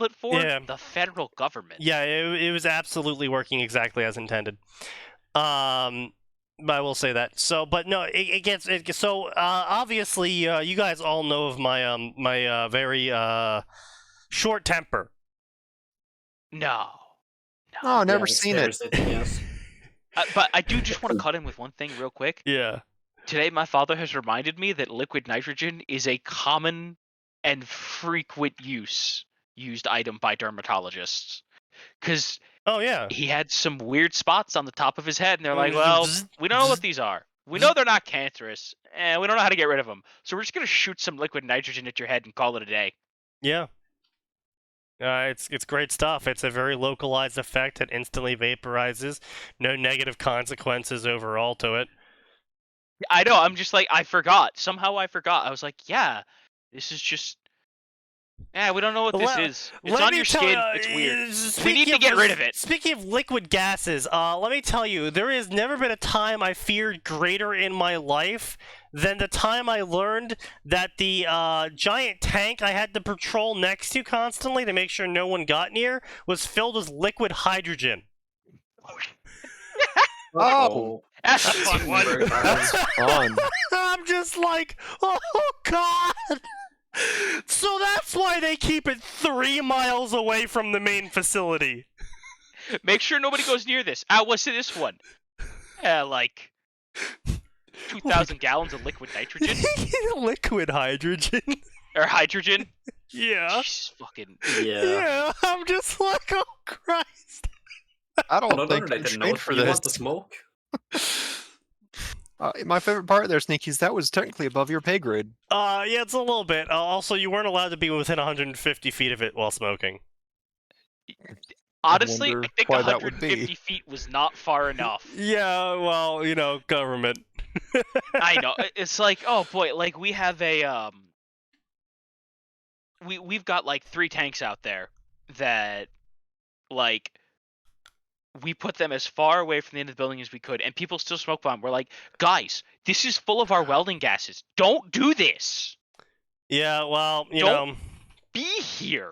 tablet for? Yeah. The federal government. Yeah, it was absolutely working exactly as intended. But I will say that. So, but no, it gets so obviously you guys all know of my my very short temper. No. Oh, never Yeah, seen it. scares yes. But I do just want to cut in with one thing real quick. Yeah. Today, my father has reminded me that liquid nitrogen is a common and frequent used item by dermatologists. Because Oh yeah. he had some weird spots on the top of his head, and they're like, well, we don't know what these are. We know they're not cancerous, and we don't know how to get rid of them. So we're just going to shoot some liquid nitrogen at your head and call it a day. Yeah. It's great stuff. It's a very localized effect. It instantly vaporizes. No negative consequences overall to it. I know, I'm just like, I forgot. Somehow I forgot. I was like, yeah, this is just... Yeah, we don't know what this is. It's on your skin. It's weird. We need to get rid of it. Speaking of liquid gases, let me tell you, there has never been a time I feared greater in my life than the time I learned that the giant tank I had to patrol next to constantly to make sure no one got near was filled with liquid hydrogen. Oh, That's a fun one. that's fun. I'm just like, oh god! So that's why they keep it 3 miles away from the main facility. Make sure nobody goes near this. What's this one? Like 2,000 gallons of liquid nitrogen Liquid hydrogen. or hydrogen. Yeah. Jeez, fucking. Yeah, I'm just like, oh Christ. I don't No, think they I'm didn't trained know. for You this. want the smoke? My favorite part there, Sneaky, is that was technically above your pay grade. Yeah, it's a little bit. Also, you weren't allowed to be within 150 feet of it while smoking. Honestly, I wonder think why that would 150 be. feet was not far enough. Yeah, well, you know, government. I know. It's like, oh boy, like we have a we've got like 3 tanks out there that like we put them as far away from the end of the building as we could, and people still smoke bomb. We're like, guys, this is full of our welding gases. Don't do this. Yeah, well, you Don't- know. Be here.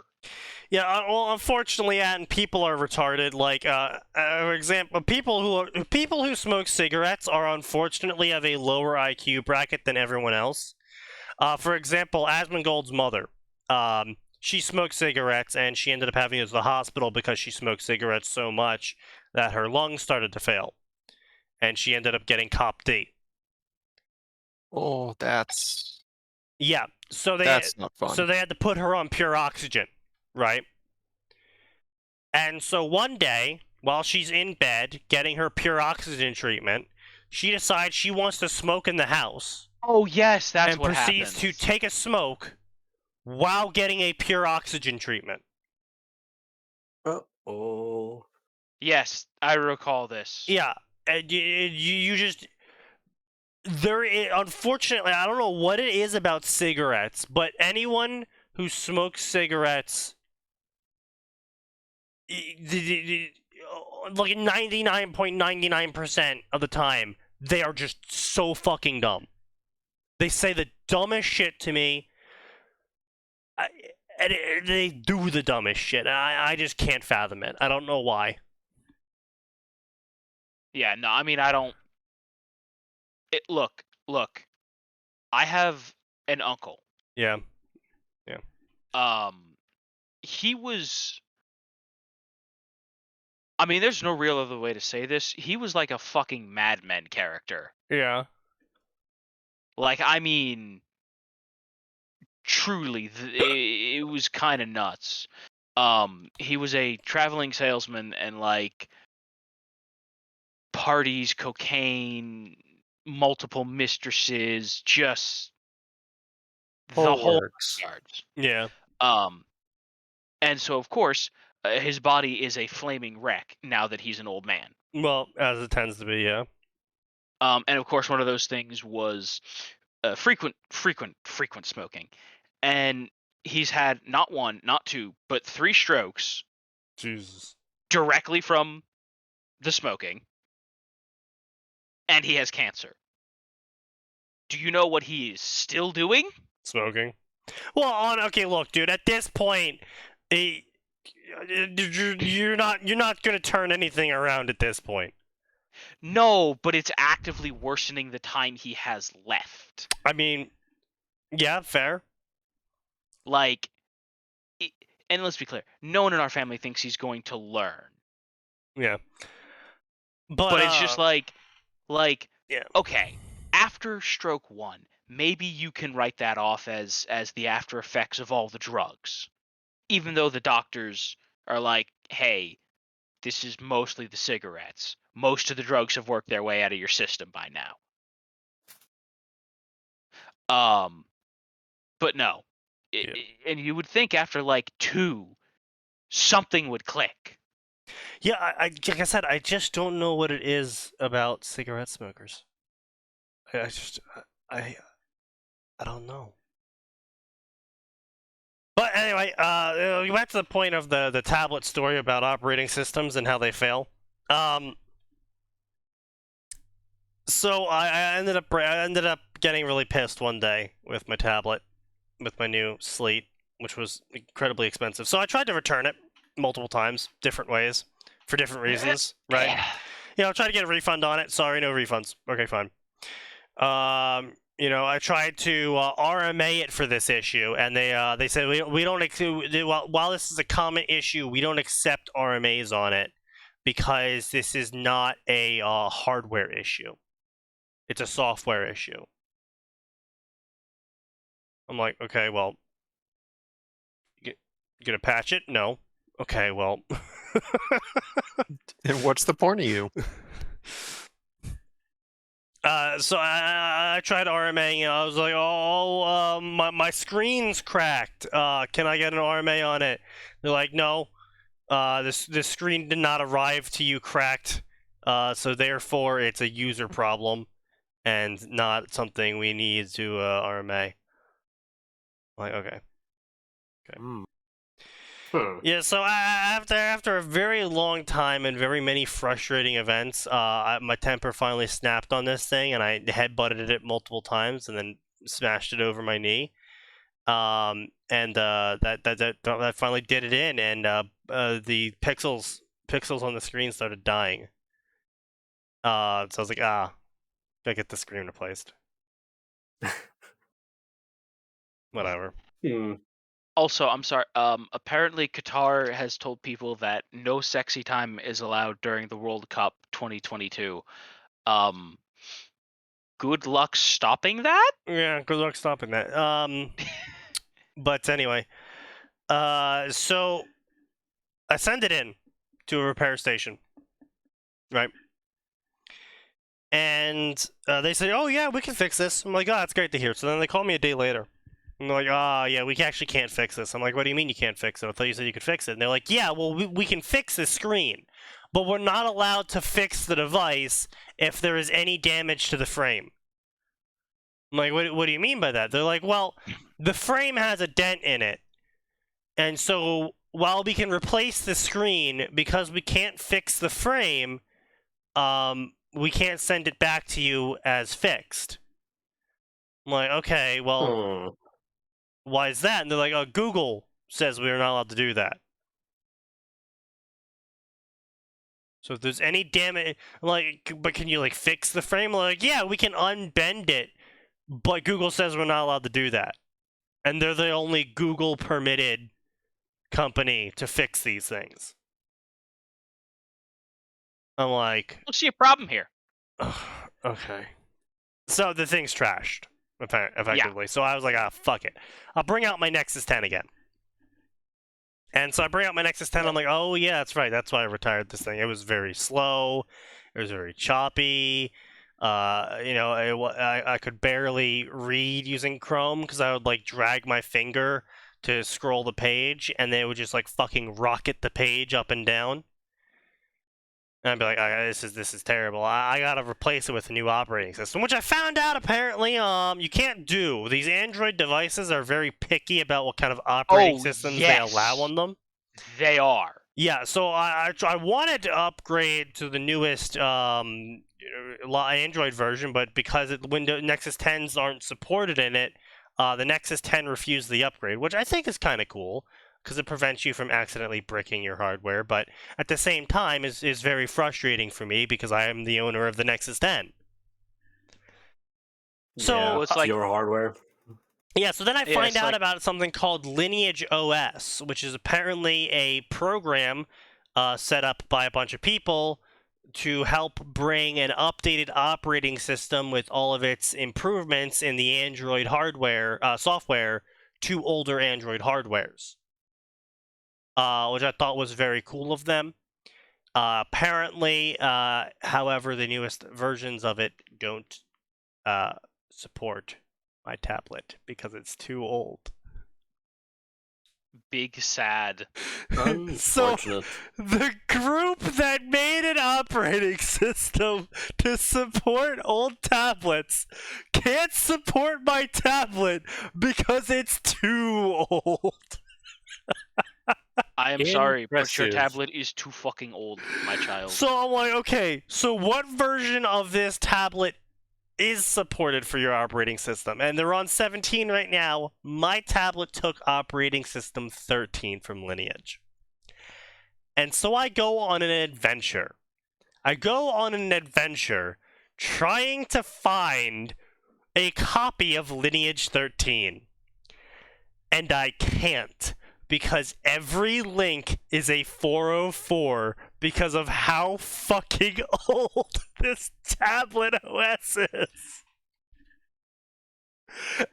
Yeah, well, unfortunately, and people are retarded. Like, for example, people who smoke cigarettes are unfortunately of a lower IQ bracket than everyone else. For example, Asmongold's mother. She smoked cigarettes, and she ended up having to go to the hospital because she smoked cigarettes so much that her lungs started to fail, and she ended up getting Cop D. Oh, that's Yeah, so they not fun. So they had to put her on pure oxygen, right? And so one day, while she's in bed getting her pure oxygen treatment, she decides she wants to smoke in the house. Oh yes, that's and what proceeds happens. to take a smoke while getting a pure oxygen treatment. Oh. Yes, I recall this. Yeah, and you just unfortunately, I don't know what it is about cigarettes, but anyone who smokes cigarettes, like 99.99% of the time, they are just so fucking dumb. They say the dumbest shit to me. And they do the dumbest shit. I just can't fathom it. I don't know why. Yeah, no, I mean, I don't... Look. I have an uncle. Yeah. He was... I mean, there's no real other way to say this. He was like a fucking Mad Men character. Yeah. Like, I mean... Truly, it was kind of nuts. He was a traveling salesman and, like... parties, cocaine, multiple mistresses, just the whole yards. Yeah. And so of course his body is a flaming wreck now that he's an old man. Well, as it tends to be, yeah. And of course one of those things was frequent smoking, and he's had not 1, not 2, but 3 strokes. Jesus. Directly from the smoking. And he has cancer. Do you know what he is still doing? Smoking. Well, okay, look, dude, at this point, you're not going to turn anything around at this point. No, but it's actively worsening the time he has left. I mean, yeah, fair. Like, and let's be clear, no one in our family thinks he's going to learn. Yeah. But it's just like, yeah. Okay, after stroke 1, maybe you can write that off as the after effects of all the drugs. Even though the doctors are like, hey, this is mostly the cigarettes. Most of the drugs have worked their way out of your system by now. But no. Yeah. And you would think after like 2, something would click. Yeah, like I said, I just don't know what it is about cigarette smokers. I don't know. But anyway, we went to the point of the tablet story about operating systems and how they fail. So I ended up getting really pissed one day with my tablet, with my new Sleet, which was incredibly expensive. So I tried to return it multiple times, different ways, for different reasons, right? I tried to get a refund on it. Sorry, no refunds. Okay, fine. I tried to RMA it for this issue, and they said we don't while this is a common issue, we don't accept RMAs on it because this is not a hardware issue. It's a software issue. I'm like, okay, well, you gonna patch it? No. Okay, well. And what's the point of you? So I tried RMA. I was like, my screen's cracked. Can I get an RMA on it? They're like, no. This screen did not arrive to you cracked. So therefore, it's a user problem, and not something we need to RMA. I'm like, okay. Yeah, so after a very long time and very many frustrating events, my temper finally snapped on this thing, and I headbutted it multiple times, and then smashed it over my knee. And that finally did it in, and the pixels on the screen started dying. So I was like, gotta get the screen replaced. Whatever. Also, I'm sorry. Apparently, Qatar has told people that no sexy time is allowed during the World Cup 2022. Good luck stopping that. Yeah, good luck stopping that. But anyway, so I send it in to a repair station, right? And they say, "Oh yeah, we can fix this." I'm like, "Oh, that's great to hear." So then they call me a day later. I'm like, "Oh yeah, we actually can't fix this." I'm like, "What do you mean you can't fix it? I thought you said you could fix it." And they're like, "Yeah, well, we can fix the screen, but we're not allowed to fix the device if there is any damage to the frame." I'm like, what do you mean by that? They're like, "Well, the frame has a dent in it, and so while we can replace the screen, because we can't fix the frame, we can't send it back to you as fixed." I'm like, "Okay, well, why is that?" And they're like, "Oh, Google says we are not allowed to do that. So if there's any damage, like, but can you, like, fix the frame?" I'm like, "Yeah, we can unbend it, but Google says we're not allowed to do that. And they're the only Google-permitted company to fix these things." I'm like, Don't see a problem here. okay. So the thing's trashed, effectively. So I was like, fuck it. I'll bring out my Nexus 10 again. And so I bring out my Nexus 10. I'm like, oh yeah, that's right. That's why I retired this thing. It was very slow. It was very choppy. I could barely read using Chrome because I would like drag my finger to scroll the page, and then it would just like fucking rocket the page up and down. And I'd be like, this is terrible. I gotta replace it with a new operating system, which I found out apparently you can't do. These Android devices are very picky about what kind of operating systems they allow on them. They are. Yeah, so I wanted to upgrade to the newest Android version, but because Windows Nexus 10s aren't supported in it, the Nexus 10 refused the upgrade, which I think is kind of cool. because it prevents you from accidentally bricking your hardware, but at the same time is very frustrating for me because I am the owner of the Nexus 10. So yeah, it's like- your hardware. yeah, so then I Yeah, find it's out like- about something called Lineage OS, which is apparently a program set up by a bunch of people to help bring an updated operating system with all of its improvements in the Android hardware software to older Android hardwares, which I thought was very cool of them. Apparently, however, the newest versions of it don't support my tablet because it's too old. Big sad. So Unfortunate. the group that made an operating system to support old tablets can't support my tablet because it's too old. I am sorry, but your Impressive. tablet is too fucking old, my child. So I'm like, okay, so what version of this tablet is supported for your operating system? And they're on 17 right now. My tablet took operating system 13 from Lineage. And so I go on an adventure. Trying to find a copy of Lineage 13. And I can't, because every link is a 404 because of how fucking old this tablet OS is.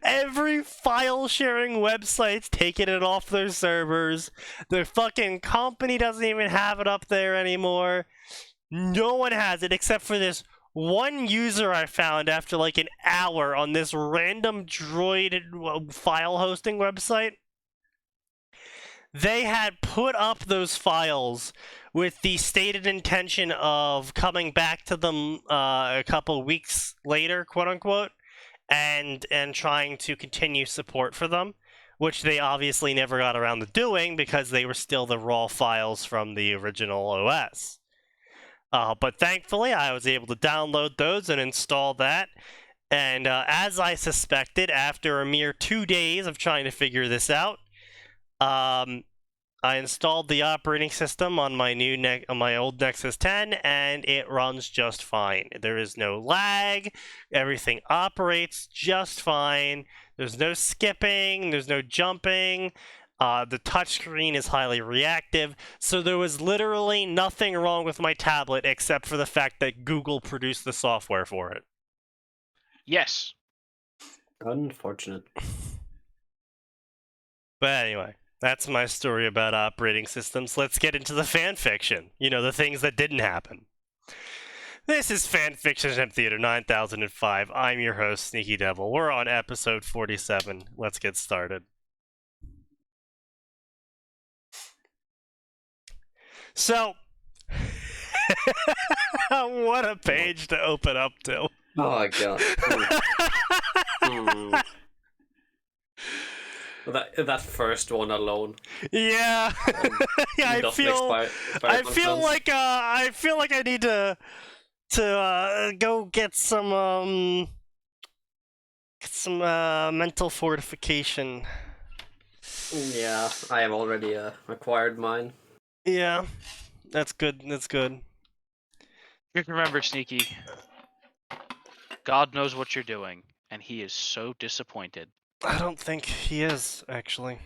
Every file sharing website's taking it off their servers. The fucking company doesn't even have it up there anymore. No one has it except for this one user I found after like an hour on this random Droid file hosting website. They had put up those files with the stated intention of coming back to them a couple weeks later, quote unquote, and trying to continue support for them, which they obviously never got around to doing because they were still the raw files from the original OS. But thankfully, I was able to download those and install that. And as I suspected, after a mere 2 days of trying to figure this out, I installed the operating system on my my old Nexus 10, and it runs just fine. There is no lag. Everything operates just fine. There's no skipping. There's no jumping. The touchscreen is highly reactive. So there was literally nothing wrong with my tablet except for the fact that Google produced the software for it. Yes. Unfortunate. But anyway, that's my story about operating systems. Let's get into the fanfiction. You know, the things that didn't happen. This is Fanfiction at Theater 9005. I'm your host, SneakyDevil. We're on episode 47. Let's get started. So, what a page to open up to. Oh my god. Hmm. That first one alone. Yeah, yeah. I doesn't feel much sense. like I need to go get some mental fortification. Yeah, I have already acquired mine. Yeah, that's good. That's good. Just remember, Sneaky. God knows what you're doing, and he is so disappointed. I don't think he is actually.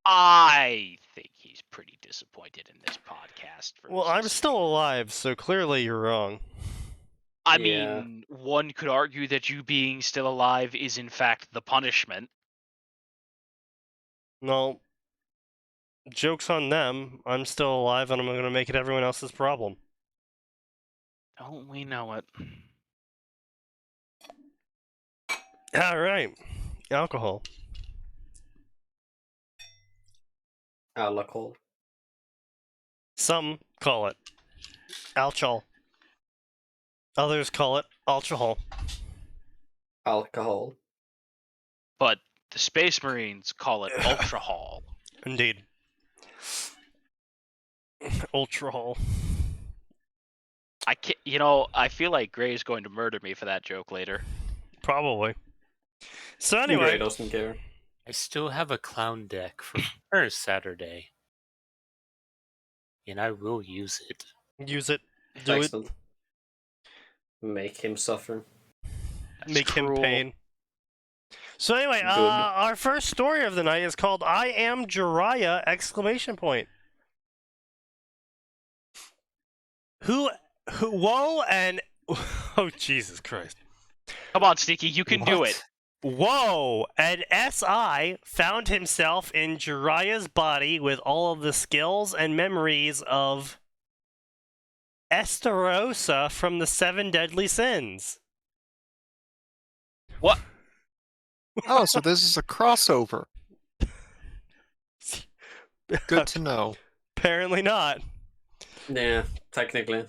I think he's pretty disappointed in this podcast. Well, I'm still alive, so clearly you're wrong. I Yeah. mean, one could argue that you being still alive is in fact the punishment. No. Joke's on them. I'm still alive, and I'm going to make it everyone else's problem. Don't we know it? All right. Alcohol. Alcohol. Some call it alcohol. Others call it alcohol. Alcohol. But the Space Marines call it Ultra Hall. Indeed. Ultrahol. I can't, I feel like Gray's going to murder me for that joke later. Probably. So Gray anyway, doesn't care. I still have a clown deck from first Saturday. and I will use it. Use it. Do Excellent. Make him suffer. it. Make him cruel. pain. So anyway, Good. our first story of the night is called "I Am Jiraiya!" exclamation point. Whoa, and oh Jesus Christ! Come on, Sneaky, you can do it. Whoa, and SI found himself in Jiraiya's body with all of the skills and memories of Estarossa from the Seven Deadly Sins. What? Oh, so this is a crossover. Good to know. Apparently not. Yeah, technically.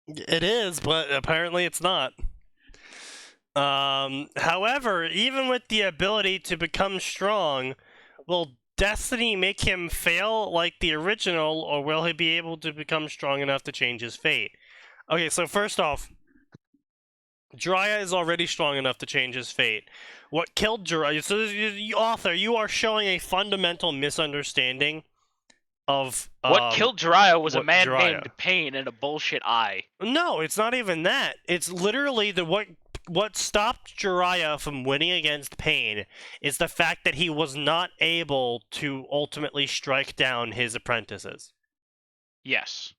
It is, but apparently it's not. However, even with the ability to become strong, will Destiny make him fail like the original, or will he be able to become strong enough to change his fate? Okay, so first off, Jiraiya is already strong enough to change his fate. What killed Jiraiya... So, author, you are showing a fundamental misunderstanding of... What killed Jiraiya was a what man Jiraiya. named Pain and a bullshit eye. No, it's not even that. It's literally what stopped Jiraiya from winning against Pain is the fact that he was not able to ultimately strike down his apprentices. Yes.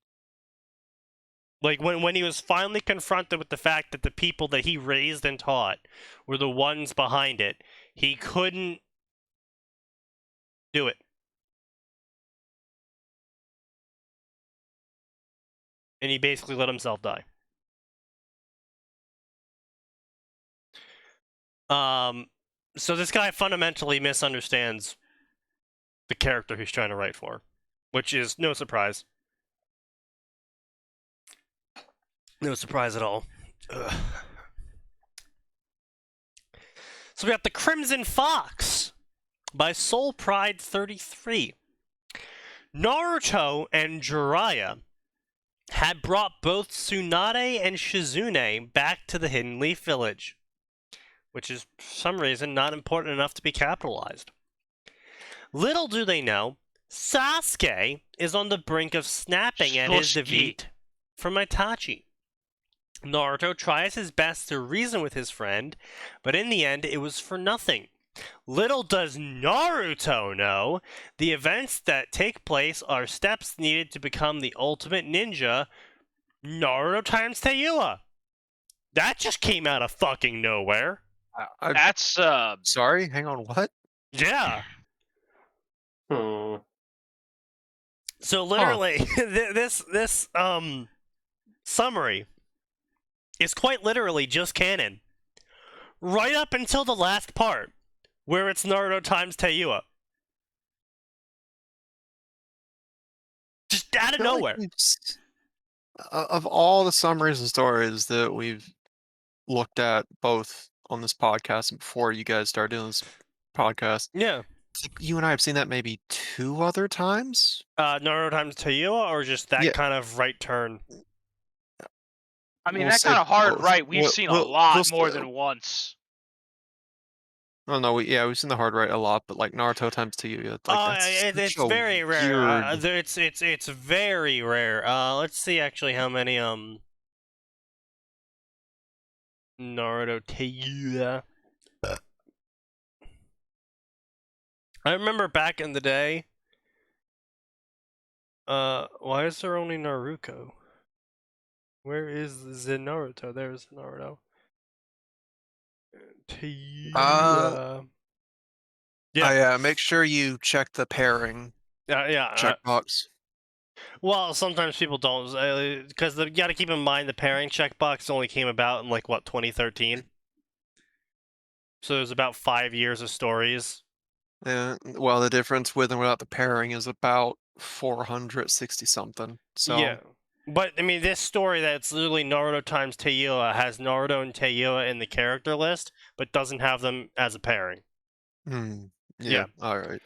Like, when he was finally confronted with the fact that the people that he raised and taught were the ones behind it, he couldn't do it. And he basically let himself die. So this guy fundamentally misunderstands the character he's trying to write for, which is no surprise. No surprise at all. Ugh. So we got The Crimson Fox by Soul Pride 33. Naruto and Jiraiya had brought both Tsunade and Shizune back to the Hidden Leaf Village, which is, for some reason, not important enough to be capitalized. Little do they know, Sasuke is on the brink of snapping at his Sasuke. defeat from Itachi. Naruto tries his best to reason with his friend, but in the end, it was for nothing. Little does Naruto know, the events that take place are steps needed to become the ultimate ninja, Naruto times Teiua. That just came out of fucking nowhere. That's, Sorry, hang on, what? Yeah. Hmm. So literally, this summary is quite literally just canon. Right up until the last part, where it's Naruto times Teiua. Just out of I feel like nowhere. of all the summaries and stories that we've looked at both on this podcast and before you guys started doing this podcast, Yeah. I think you and I have seen that maybe 2 other times. Naruto times Teiua, or just that Yeah. kind of right turn? I mean, We'll that say kind of hard both. right we've seen a lot we'll more say- than once. Oh no, we've seen the hard right a lot, but like Naruto times Teiuya, like that's It's such a very rare. weird- It's very rare. Let's see actually how many Naruto Teiuya. I remember back in the day. Why is there only Naruto? Where is the Naruto? There's Naruto. Teiuya. Yeah, make sure you check the pairing Yeah. checkbox. Well, sometimes people don't, because you got to keep in mind the pairing checkbox only came about in 2013. So there's about 5 years of stories. Yeah, well, the difference with and without the pairing is about 460 something. So Yeah. But, I mean, this story that's literally Naruto times Teiuya has Naruto and Teiuya in the character list, but doesn't have them as a pairing. yeah, all right.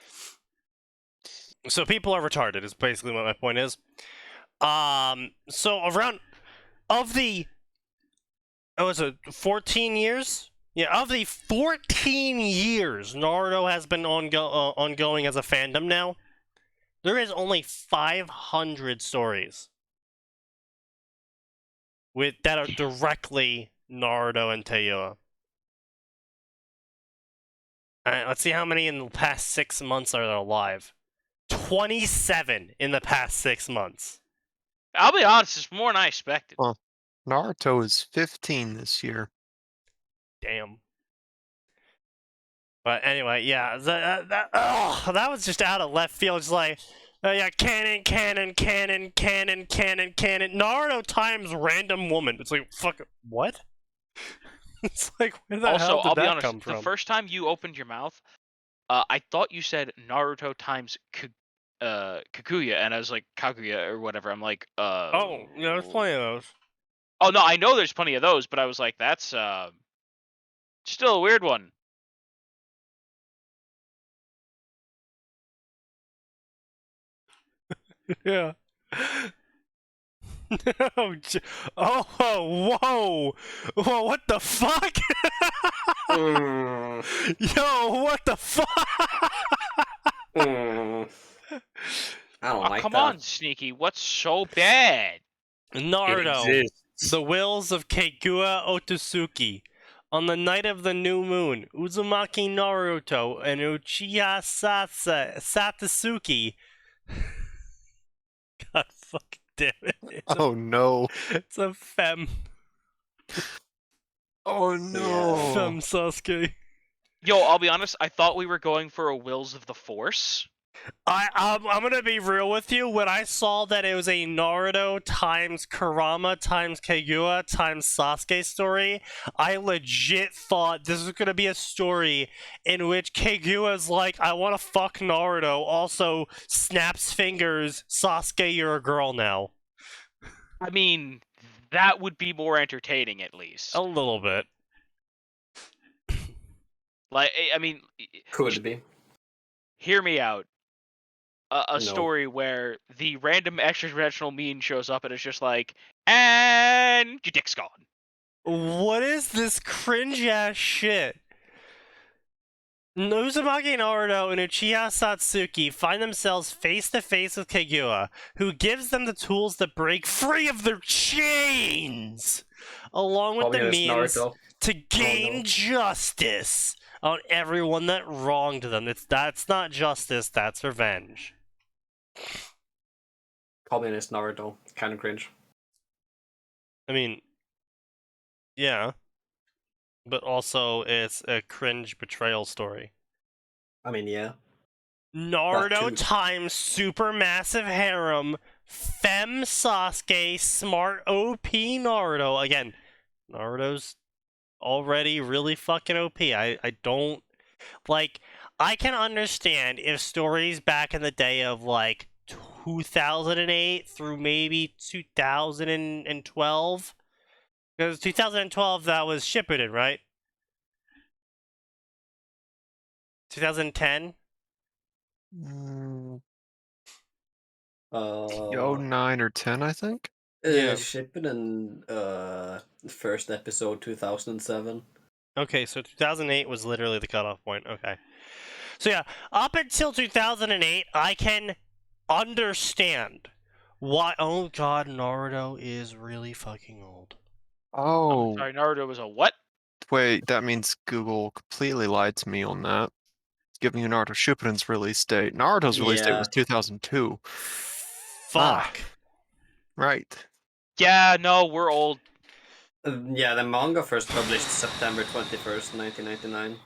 So people are retarded, is basically what my point is. So around, of the, 14 years? Yeah, of the 14 years Naruto has been ongoing as a fandom now, There is only 500 stories that are directly Naruto and Teiya. Alright, let's see how many in the past 6 months are alive. 27 in the past 6 months. I'll be honest, it's more than I expected. Well, Naruto is 15 this year. Damn. But anyway, yeah, that was just out of left field. It's like, yeah, canon. Naruto times random woman. It's like, fuck, what? It's like, where the Also, hell did I'll be that honest, come from? the first time you opened your mouth, I thought you said Naruto times Kaguya, and I was like, Kaguya or whatever. I'm like, Oh, yeah, there's plenty of those. Oh, no, I know there's plenty of those, but I was like, that's, still a weird one. Yeah. Whoa! What the fuck? Yo, what the fuck? I don't like Come that. on, Sneaky, what's so bad? Naruto, It exists. the wills of Kaguya Otsutsuki. On the night of the new moon, Uzumaki Naruto and Uchiha Satsuki. God fucking damn it. Oh no. It's a femme. Oh no. Femme Sasuke. Yo, I'll be honest, I thought we were going for a Wills of the Force. I'm gonna be real with you. When I saw that it was a Naruto times Kurama times Kaguya times Sasuke story, I legit thought this was gonna be a story in which Kaguya's like, I wanna fuck Naruto, also snaps fingers, Sasuke, you're a girl now. I mean, that would be more entertaining, at least. A little bit. Like, I mean, Could be. hear me out. A No. story where the random extra-dimensional mean shows up and it's just like, and your dick's gone. What is this cringe-ass shit? Uzumaki Naruto and Uchiha Satsuki find themselves face-to-face with Kaguya, who gives them the tools to break free of their chains, along with Probably the it's means Naruto. to gain no. justice on everyone that wronged them. That's not justice, that's revenge. Communist Naruto. Kind of cringe. I mean, yeah. But also, it's a cringe betrayal story. I mean, yeah. Naruto too. times supermassive harem, femme Sasuke, smart OP Naruto. Again, Naruto's already really fucking OP. I don't... Like, I can understand if stories back in the day of, like, 2008 through maybe 2012... Because 2012, that was Shippuden, right? 2010? Yo, 9 or 10, I think. Yeah. Shippuden, first episode 2007. Okay, so 2008 was literally the cutoff point. Okay. So yeah, up until 2008, I can understand why... Oh god, Naruto is really fucking old. Oh, Sorry, Naruto was a what? wait, that means Google completely lied to me on that. It's giving you Naruto Shippuden's release date. Naruto's release date was 2002. Fuck. Right. Yeah, no, we're old. Yeah, the manga first published September 21st, 1999.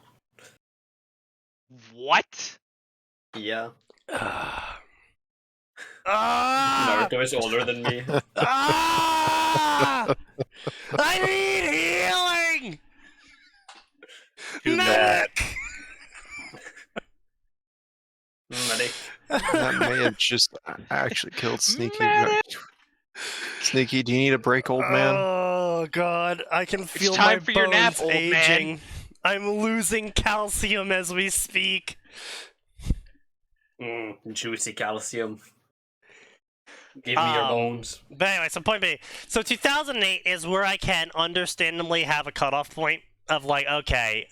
What? Yeah. Naruto is older than me. I need healing! Medic! Medic. That may have just actually killed Sneaky. Medic! Sneaky, do you need a break, old man? Oh god, I can feel time my for your nap, bones old man. aging. I'm losing calcium as we speak. Juicy calcium. Give me your bones. But anyway, so point B. So 2008 is where I can understandably have a cutoff point. of like, okay,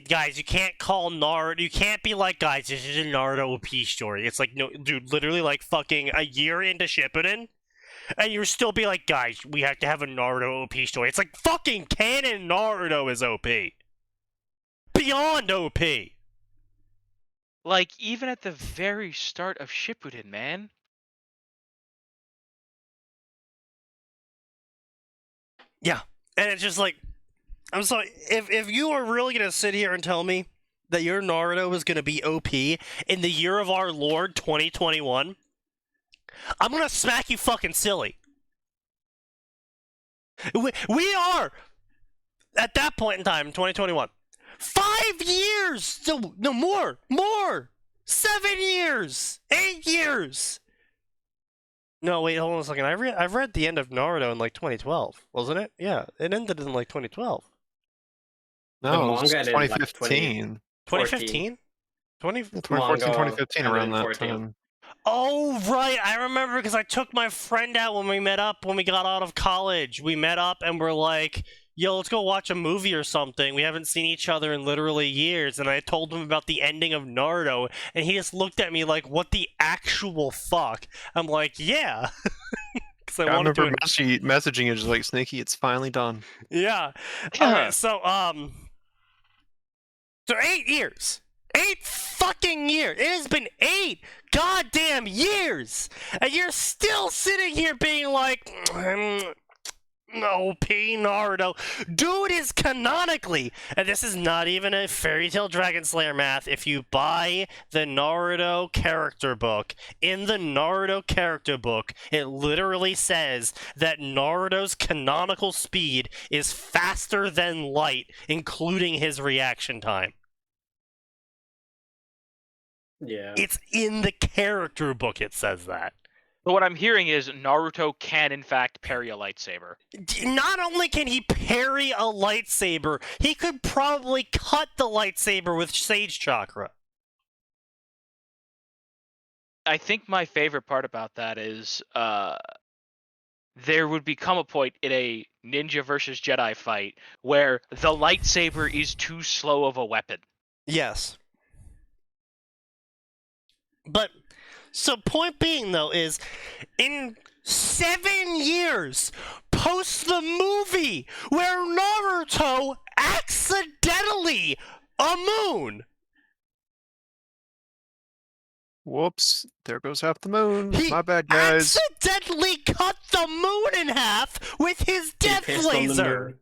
guys, you can't call Naruto. You can't be like, guys, this is a Naruto OP story. It's like, no, dude, literally like fucking a year into Shippuden, and you're still be like, guys, we have to have a Naruto OP story. It's like fucking canon Naruto is OP, beyond OP. Like, even at the very start of Shippuden, man. Yeah, and it's just like, I'm sorry, if you are really gonna sit here and tell me that your Naruto is gonna be OP in the year of our Lord 2021, I'm gonna smack you fucking silly. We are at that point in time in 2021. 5 years! No more! 7 years! 8 years! No, wait, hold on a second. I've read the end of Naruto in like 2012, wasn't it? Yeah, it ended in like 2012. No, it was manga ended, like, 2015. 2015? 2014, Manga 2015, around ended in that 14. time. Oh, right. I remember because I took my friend out when we met up when we got out of college. We met up and we're like, yo, let's go watch a movie or something. We haven't seen each other in literally years. And I told him about the ending of Naruto, and he just looked at me like, what the actual fuck? I'm like, yeah. Because I remember messaging you just like, Sneaky, it's finally done. Yeah. Yeah. Okay, so 8 years. 8 fucking years. It has been 8 goddamn years. And you're still sitting here being like, OP Naruto. Dude is canonically, and this is not even a Fairy Tail Dragon Slayer math. If you buy the Naruto character book, in the Naruto character book, it literally says that Naruto's canonical speed is faster than light, including his reaction time. Yeah. It's in the character book, it says that. But what I'm hearing is Naruto can, in fact, parry a lightsaber. Not only can he parry a lightsaber, he could probably cut the lightsaber with Sage Chakra. I think my favorite part about that is there would become a point in a ninja versus Jedi fight where the lightsaber is too slow of a weapon. Yes. But, so point being, though, is in 7 years post the movie where Naruto accidentally a moon. Whoops, there goes half the moon. He My bad, guys. accidentally cut the moon in half with his He death pissed on the laser.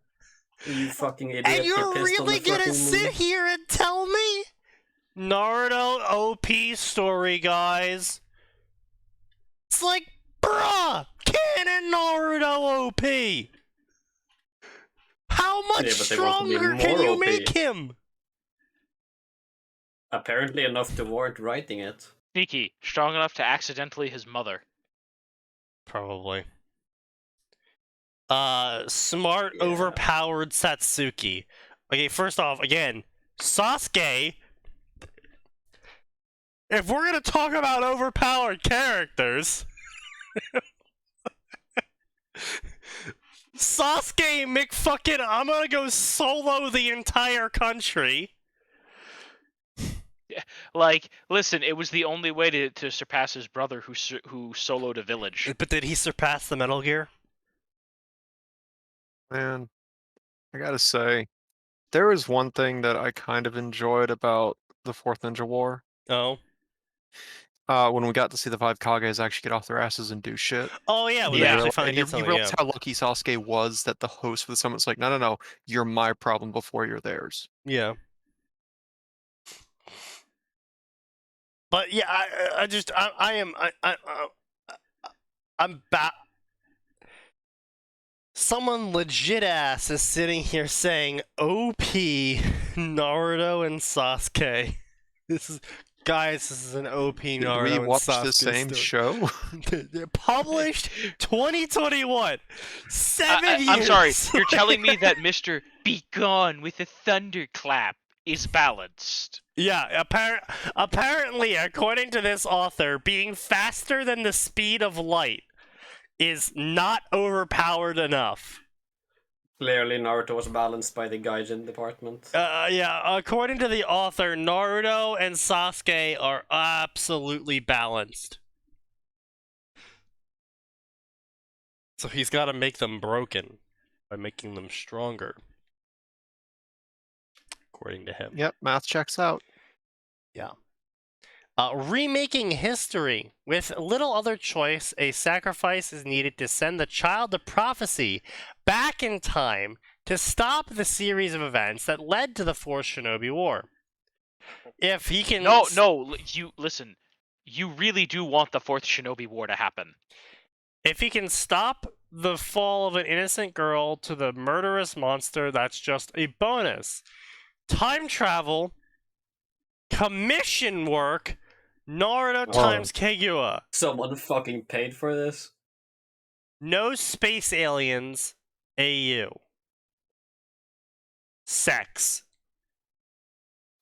moon. You fucking idiot. And He you're pissed on the really gonna fucking sit moon. here and tell me? Naruto OP story, guys. It's like, bruh, canon Naruto OP. How much Yeah, but they want to be stronger can more you OP. make him? Apparently enough to warrant writing it. Sneaky, strong enough to accidentally his mother. Probably. Smart, Yeah. overpowered Satsuki. Okay, first off, again, Sasuke. If we're gonna talk about overpowered characters, Sasuke McFucking, I'm gonna go solo the entire country. Like, listen, it was the only way to surpass his brother who soloed a village. But did he surpass the Metal Gear? Man, I gotta say, there was one thing that I kind of enjoyed about the Fourth Ninja War. Oh. When we got to see the 5 Kages actually get off their asses and do shit. Oh yeah, when Yeah. they actually finally you did something, realize yeah. how lucky Sasuke was that the host for the summit's like, no, you're my problem before you're theirs. Yeah. But yeah, I'm back. Someone legit ass is sitting here saying OP Naruto and Sasuke. Guys, this is an OP Did Naruto we and watch Sasuke the same story. show? Published 2021. 7 years. I'm sorry, you're telling me that Mr. Be Gone with a Thunderclap is balanced. Yeah, apparently, according to this author, being faster than the speed of light is not overpowered enough. Clearly, Naruto was balanced by the Gaijin department. Yeah, according to the author, Naruto and Sasuke are absolutely balanced. So he's got to make them broken by making them stronger. According to him. Yep, math checks out. Yeah. Remaking history. With little other choice, a sacrifice is needed to send the child of prophecy back in time to stop the series of events that led to the Fourth Shinobi War. If he can... No, you listen. You really do want the Fourth Shinobi War to happen. If he can stop the fall of an innocent girl to the murderous monster, that's just a bonus. Time travel, commission work, Naruto times Kaguya. Someone fucking paid for this? No space aliens, AU. Sex.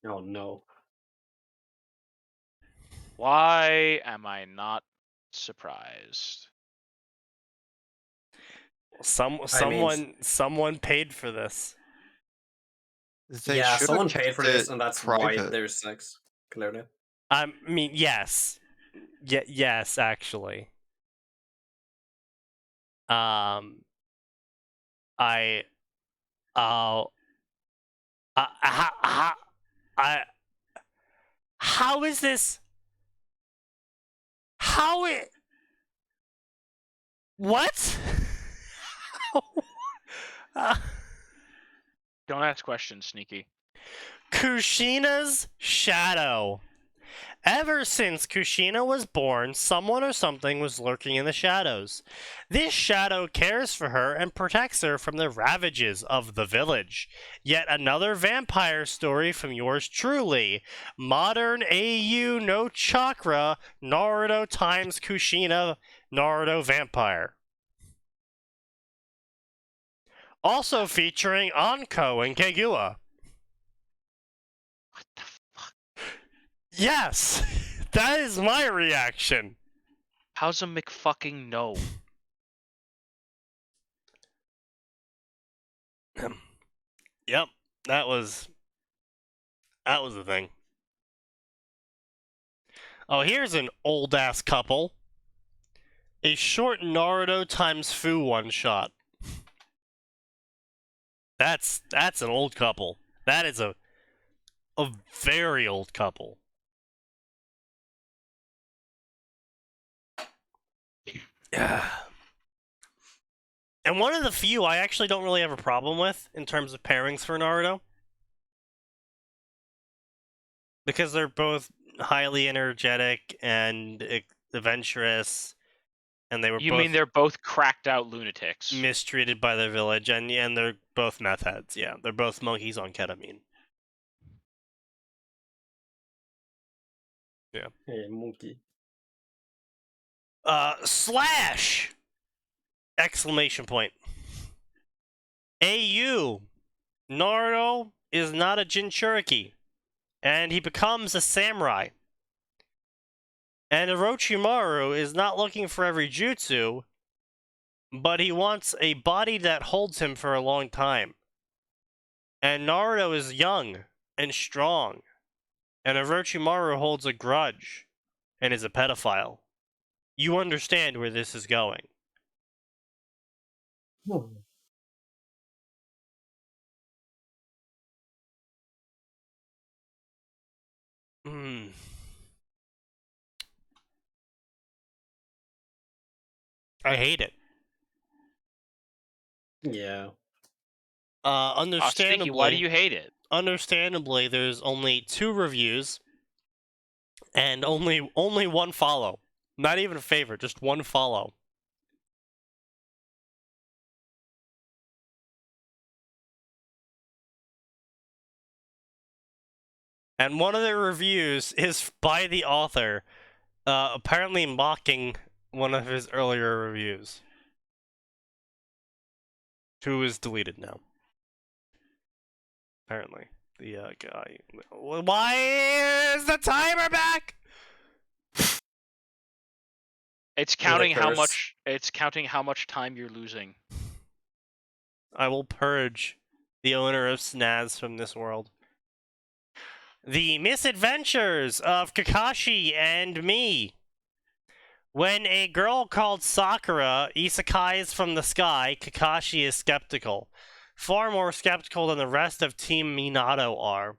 Oh no. Why am I not surprised? Someone paid for this. They Yeah, should've someone paid kept for this, it and that's why private. there's sex. Clearly. I mean, yes. Yes, actually. How is this? What? Don't ask questions, Sneaky. Kushina's shadow. Ever since Kushina was born, someone or something was lurking in the shadows. This shadow cares for her and protects her from the ravages of the village. Yet another vampire story from yours truly. Modern AU no chakra, Naruto times Kushina, Naruto vampire. Also featuring Anko and Kaguya. What the fuck? Yes, that is my reaction. How's a McFucking no? Yep, that was the thing. Oh, here's an old ass couple. A short Naruto times Fu one shot. That's an old couple. That is a very old couple. Yeah. And one of the few I actually don't really have a problem with in terms of pairings for Naruto. Because they're both highly energetic and adventurous, and they were You both mean they're both cracked out lunatics? mistreated by their village, and they're both meth heads. Yeah, they're both monkeys on ketamine. Yeah. Hey, monkey. Slash! Exclamation point. AU. Naruto is not a Jinchuriki, and he becomes a samurai. And Orochimaru is not looking for every jutsu, but he wants a body that holds him for a long time. And Naruto is young and strong, and Orochimaru holds a grudge and is a pedophile. You understand where this is going. Hmm. I hate it. Yeah. Understandably, Sneaky, why do you hate it? Understandably, there's only 2 reviews and only one follow. Not even a favorite, just 1 follow. And one of the reviews is by the author, apparently mocking one of his earlier reviews. Who is deleted now. Apparently. The guy. Why is the timer back? It's counting how curse? much. It's counting how much time you're losing. I will purge the owner of Snaz from this world. The Misadventures of Kakashi and Me. When a girl called Sakura isekais from the sky, Kakashi is skeptical. Far more skeptical than the rest of Team Minato are.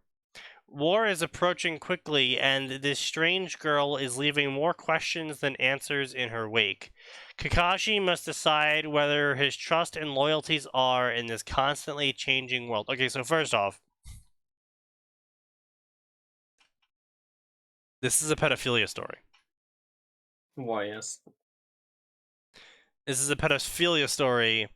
War is approaching quickly, and this strange girl is leaving more questions than answers in her wake. Kakashi must decide whether his trust and loyalties are in this constantly changing world. Okay, so first off, this is a pedophilia story. Why, yes. This is a pedophilia story,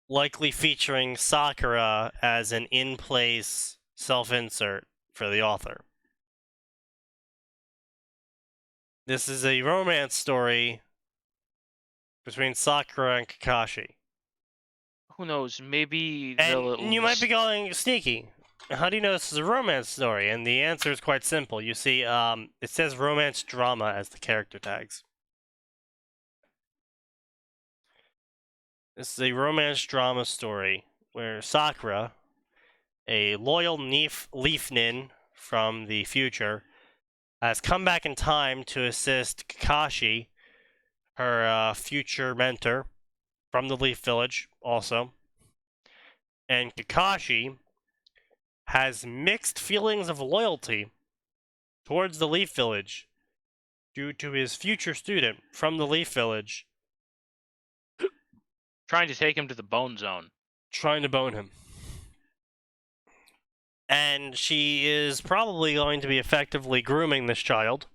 likely featuring Sakura as an in-place self-insert for the author. This is a romance story between Sakura and Kakashi. Who knows? Maybe And you might be going, Sneaky, how do you know this is a romance story? And the answer is quite simple. You see, it says romance drama as the character tags. This is a romance drama story where Sakura, a loyal Leaf Nin from the future, has come back in time to assist Kakashi, her future mentor from the Leaf Village also. And Kakashi has mixed feelings of loyalty towards the Leaf Village due to his future student from the Leaf Village trying to take him to the bone zone. trying to bone him. And she is probably going to be effectively grooming this child.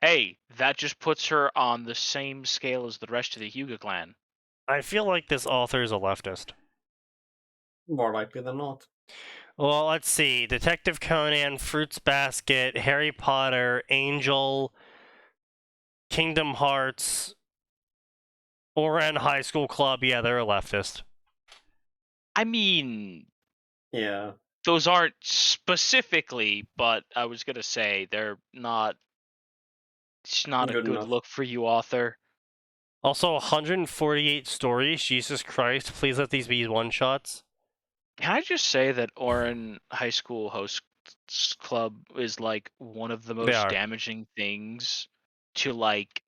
Hey, that just puts her on the same scale as the rest of the Hyuga clan. I feel like this author is a leftist. More likely than not. Well, let's see. Detective Conan, Fruits Basket, Harry Potter, Angel, Kingdom Hearts, Oran High School Club. Yeah, they're a leftist. I mean, Yeah. those aren't specifically, but I was gonna say they're not. It's not a Good good enough. look for you, author. Also, 148 stories. Jesus Christ, please let these be one-shots. Can I just say that Oran High School Hosts Club is like one of the They most are. damaging things to like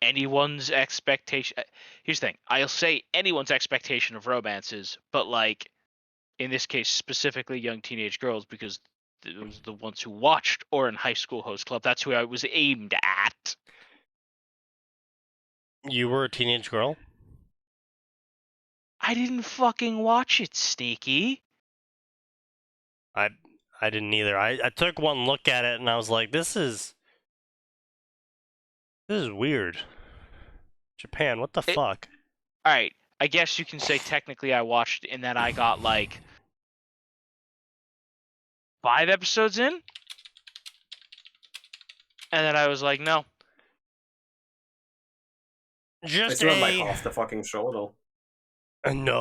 anyone's expectation. Here's the thing: I'll say anyone's expectation of romances, but like in this case specifically young teenage girls, because it was the ones who watched Oran High School Host Club. That's who I was aimed at. You were a teenage girl? I didn't fucking watch it, Sneaky. I didn't either. I took one look at it and I was like, this is weird. Japan, what the fuck? All right, I guess you can say technically I watched in that I got like 5 episodes in, and then I was like, no. Just It's not like half the fucking show, though. No,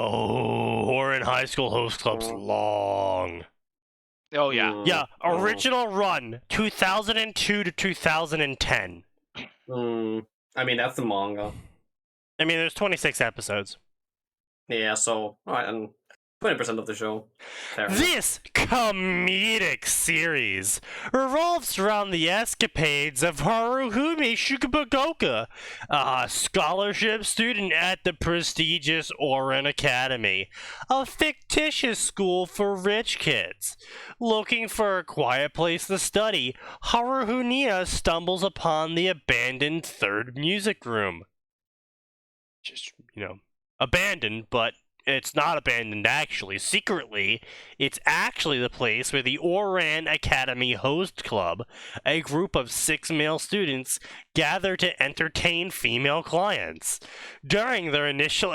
Oran High School Host Club's Oh. long. Oh yeah. Yeah, original run, 2002 to 2010. I mean, that's the manga. I mean, there's 26 episodes. Yeah, so, alright, and 20% of the show. Fair enough. This comedic series revolves around the escapades of Haruhumi Shukabagoka, a scholarship student at the prestigious Oran Academy, a fictitious school for rich kids. Looking for a quiet place to study, Haruhunia stumbles upon the abandoned third music room. Just, abandoned, but it's not abandoned actually. Secretly, it's actually the place where the Oran Academy Host Club, a group of 6 male students, gather to entertain female clients. During their initial,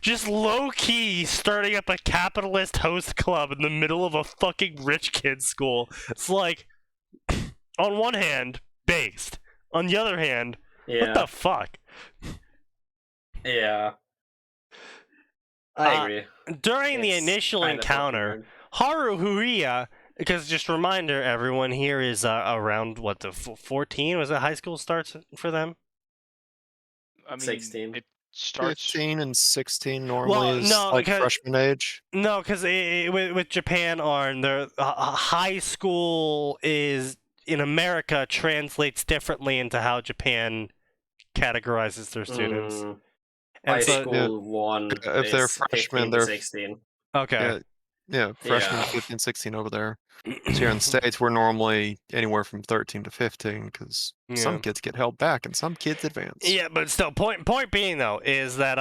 just low-key starting up a capitalist host club in the middle of a fucking rich kid's school. It's like, on one hand, based. On the other hand, what the fuck? Yeah. I agree. During the It's initial kinda encounter, fucking Haruhuia, because just reminder, everyone here is around, 14? Was it high school starts for them? I mean, 16. it starts. 15 and 16 normally is no, like because- freshman age. No, because with Japan, their high school is in America translates differently into how Japan categorizes their students. Mm, And high so, school 1 If they're is freshmen, 15 to they're 16. okay. Yeah, freshman Yeah. 15, 16 over there. So here in the States, we're normally anywhere from 13 to 15 because Yeah. some kids get held back and some kids advance. Yeah, but still, point being though is that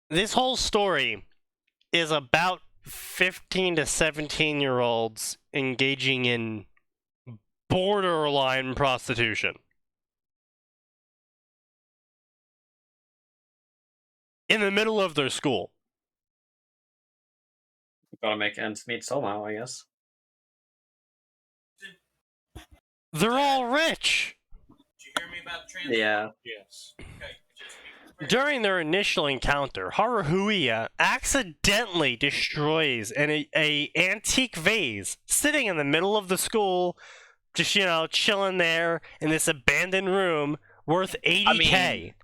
this whole story is about 15 to 17-year-olds engaging in borderline prostitution. In the middle of their school. Gotta make ends meet somehow, I guess. They're all rich. Did you hear me about the translation? Yeah. Yes. Okay. During their initial encounter, Haruhuya accidentally destroys a antique vase sitting in the middle of the school, just chilling there in this abandoned room worth 80K.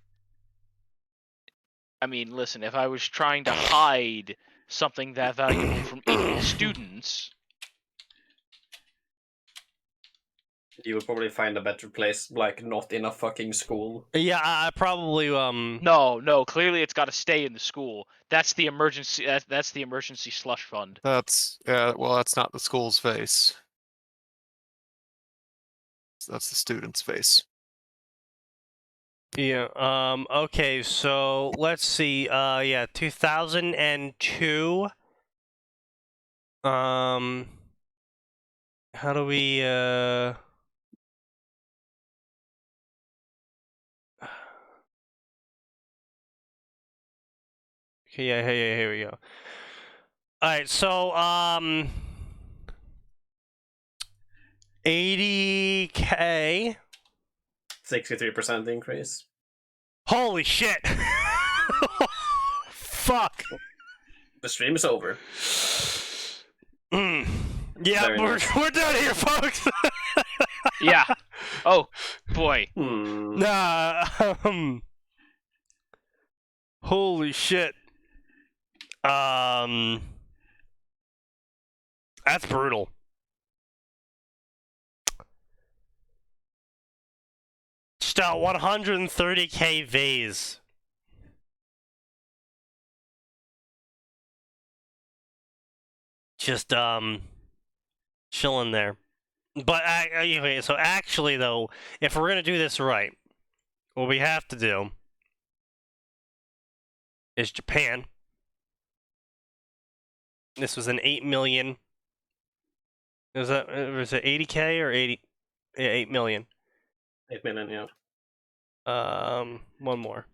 I mean, listen, if I was trying to hide something that valuable from idiot students, You would probably find a better place, like not in a fucking school. Yeah, I probably no, clearly it's got to stay in the school. That's the emergency. That's the emergency slush fund. That's that's not the school's face. That's the student's face. Yeah. Okay. So let's see. 2002. How do we Okay. Yeah. Hey. Here we go. All right. So 80K. 63% increase. Holy shit! Fuck. The stream is over. Yeah, Very nice. we're done here, folks. Yeah. Oh boy. Nah. Holy shit. That's brutal. Just 130K vase. Just chilling there. But anyway, so actually though, if we're gonna do this right, what we have to do is Japan. This was an 8 million. Was it 80K or 80? Yeah, 8 million. 8 million, yeah. One more.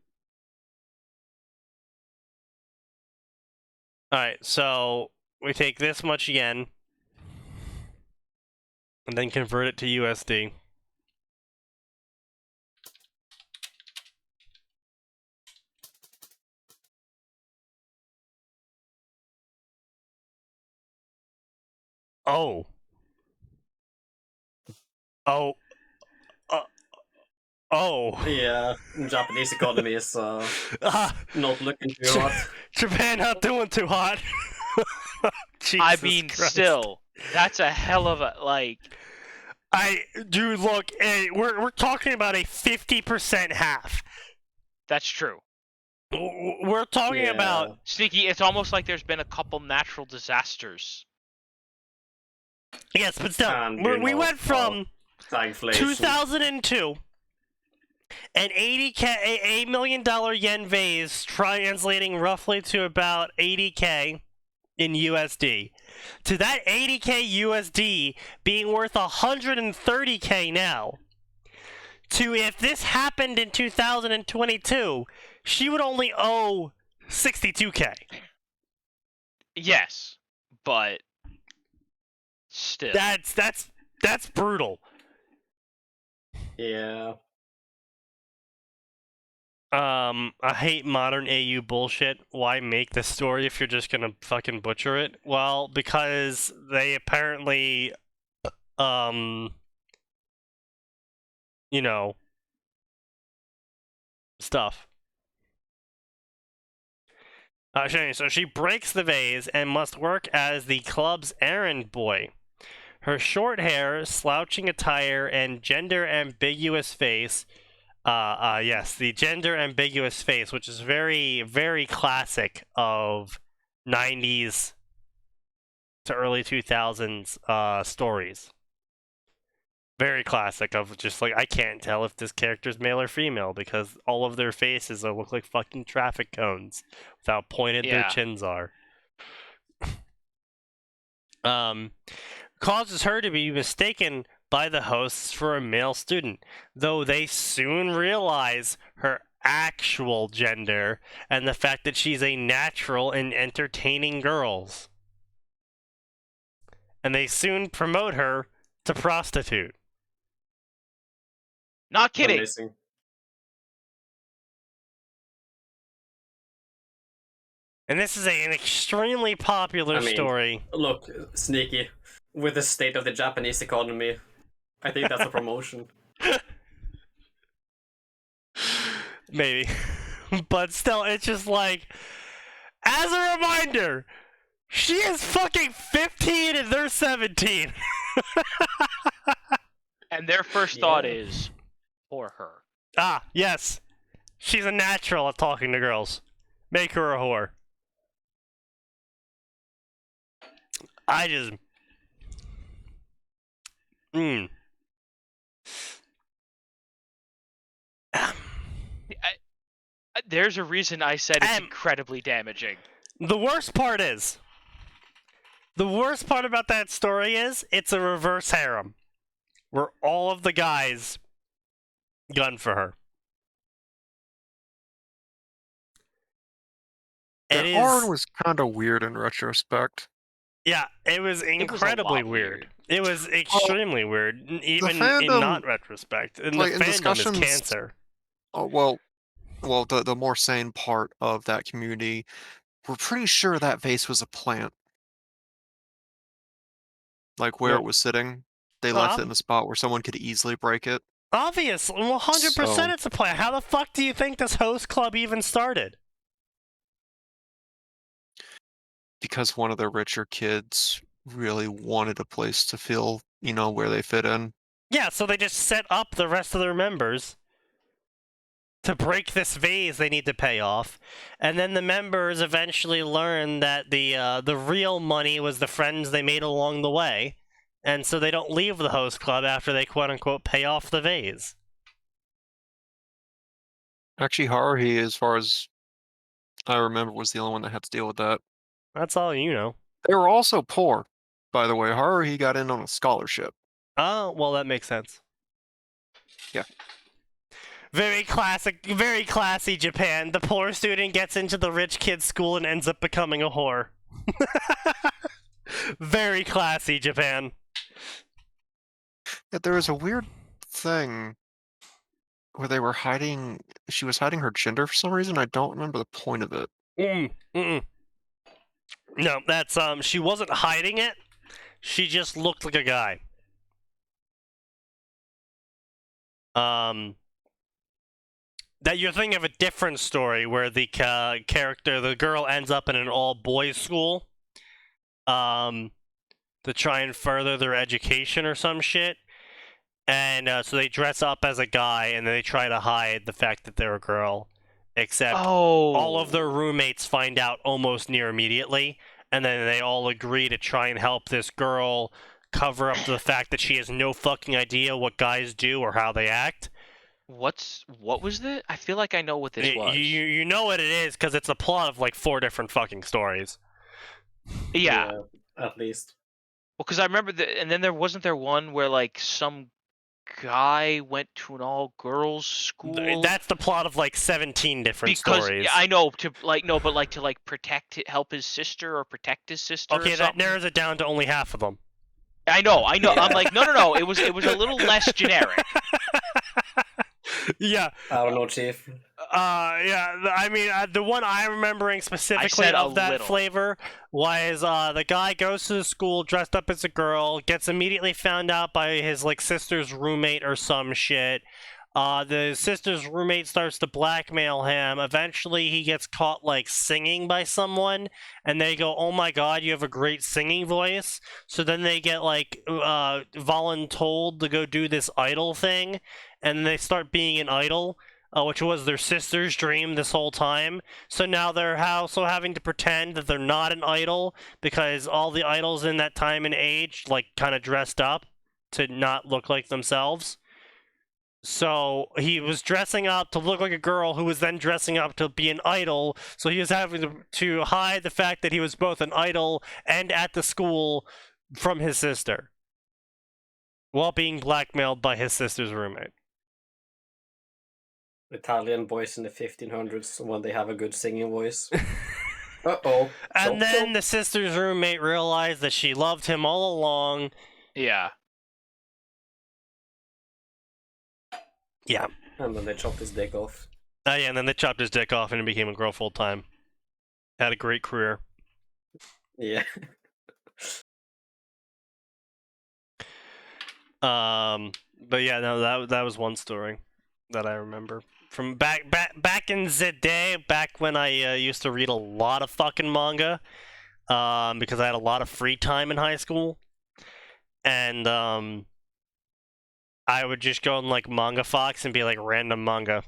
Alright, so we take this much yen and then convert it to USD. Oh. Oh. Oh. Yeah, Japanese economy is not looking too hot. Japan not doing too hot. I Jesus mean, Christ. still, that's a hell of a Dude, look, we're talking about a 50% half. That's true. We're talking about Sneaky. It's almost like there's been a couple natural disasters. yes, but still, And, we went from stagflation. 2002, an $80 million yen vase, translating roughly to about 80K in USD, to that 80K USD being worth 130K now. To if this happened in 2022, she would only owe 62K. Yes, but still. That's brutal. Yeah. I hate modern AU bullshit. Why make the story if you're just gonna fucking butcher it? Well, because they apparently stuff. So she breaks the vase and must work as the club's errand boy. Her short hair, slouching attire, and gender-ambiguous face. Yes, the gender-ambiguous face, which is very, very classic of 90s to early 2000s stories. Very classic of just like, I can't tell if this character's male or female because all of their faces look like fucking traffic cones with how pointed their chins are. Causes her to be mistaken by the hosts for a male student, though they soon realize her actual gender and the fact that she's a natural in entertaining girls. And they soon promote her to prostitute. Not kidding. Amazing. And this is an extremely popular story. Look, Sneaky, with the state of the Japanese economy, I think that's a promotion. Maybe. But still, it's just like, as a reminder, she is fucking 15 and they're 17. And their first thought is, for her. Ah, yes. She's a natural at talking to girls. Make her a whore. I just... There's a reason I said it's incredibly damaging. The worst part about that story is, it's a reverse harem. Where all of the guys gun for her. Arn was kind of weird in retrospect. Yeah, it was incredibly weird. It was extremely weird, even in not retrospect. And the fandom is cancer. Oh, well, the more sane part of that community, we're pretty sure that vase was a plant. Like where it was sitting, they left it in a spot where someone could easily break it. Obviously, 100% it's a plant. How the fuck do you think this host club even started? Because one of the richer kids really wanted a place to feel, where they fit in. Yeah, so they just set up the rest of their members to break this vase they need to pay off. And then the members eventually learn that the real money was the friends they made along the way. And so they don't leave the host club after they quote-unquote pay off the vase. Actually, Haruhi, as far as I remember, was the only one that had to deal with that. That's all you know. They were also poor, by the way. Haruhi got in on a scholarship. Oh, well, that makes sense. Yeah. Very classic, very classy Japan. The poor student gets into the rich kid's school and ends up becoming a whore. Very classy Japan. Yeah, there was a weird thing where they were she was hiding her gender for some reason. I don't remember the point of it. No, that's, she wasn't hiding it. She just looked like a guy. That you're thinking of a different story where the the girl ends up in an all-boys school, to try and further their education or some shit. And so they dress up as a guy and they try to hide the fact that they're a girl. Except all of their roommates find out almost near immediately, and then they all agree to try and help this girl cover up the fact that she has no fucking idea what guys do or how they act. What was it? I feel like I know what this was. You know what it is because it's a plot of like 4 different fucking stories. Yeah, at least. Well, because I remember and then there wasn't there one where like some guy went to an all-girls school. That's the plot of like 17 different stories. Yeah, I know to help his sister or protect his sister. Okay, that narrows it down to only half of them. I know. I'm like, no. It was a little less generic. Yeah. I don't know, Chief. Yeah. I mean, the one I'm remembering specifically said of a that little. flavor was the guy goes to the school dressed up as a girl, gets immediately found out by his like sister's roommate or some shit. The sister's roommate starts to blackmail him. Eventually, he gets caught like singing by someone, and they go, "Oh my god, you have a great singing voice." So then they get like voluntold to go do this idol thing, and they start being an idol. Which was their sister's dream this whole time. So now they're also having to pretend that they're not an idol because all the idols in that time and age like kind of dressed up to not look like themselves. So he was dressing up to look like a girl who was then dressing up to be an idol. So he was having to hide the fact that he was both an idol and at the school from his sister while being blackmailed by his sister's roommate. Italian boys in the 1500s when they have a good singing voice. Uh-oh. And then the sister's roommate realized that she loved him all along. Yeah. Yeah. And then they chopped his dick off. Yeah, and then they chopped his dick off and he became a girl full time. Had a great career. Yeah. But yeah, no, that was one story that I remember from back in the day, back when I used to read a lot of fucking manga, because I had a lot of free time in high school, and I would just go on like Manga Fox and be like random manga.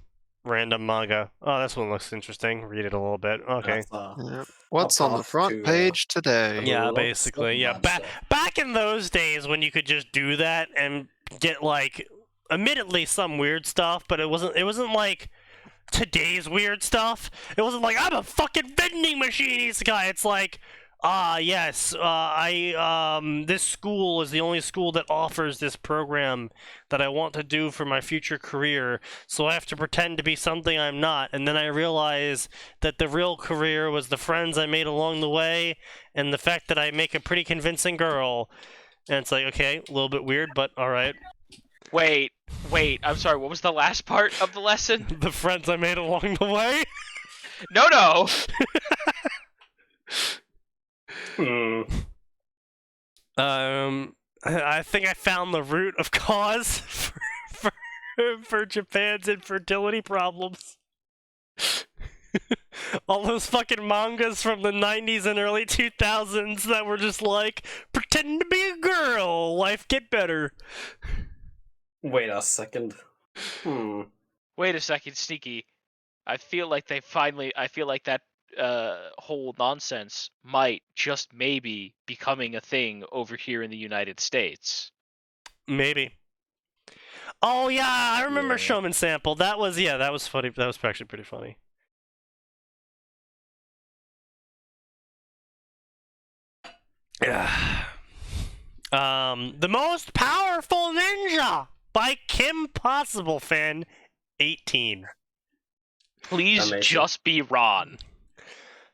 Oh, this one looks interesting. Read it a little bit. Okay. Yep. What's on the path front to, page today? Yeah, lots basically. of Yeah, bad stuff. back in those days when you could just do that and get like, admittedly some weird stuff, but it wasn't like today's weird stuff. It wasn't like I'm a fucking vending machine guy. It's like, yes, this school is the only school that offers this program that I want to do for my future career, so I have to pretend to be something I'm not, and then I realize that the real career was the friends I made along the way, and the fact that I make a pretty convincing girl, and it's like, okay, a little bit weird, but alright. Wait, I'm sorry, what was the last part of the lesson? The friends I made along the way? No! I think I found the root of cause for Japan's infertility problems. All those fucking mangas from the 90s and early 2000s that were just like, pretend to be a girl, life get better. Wait a second. Wait a second, Sneaky. I feel like that whole nonsense might just maybe becoming a thing over here in the United States. Maybe. Oh yeah, I remember Yeah. Showman Sample. That was funny. That was actually pretty funny. Yeah. The Most Powerful Ninja by Kim Possible Fan 18. Please Amazing. just be Ron.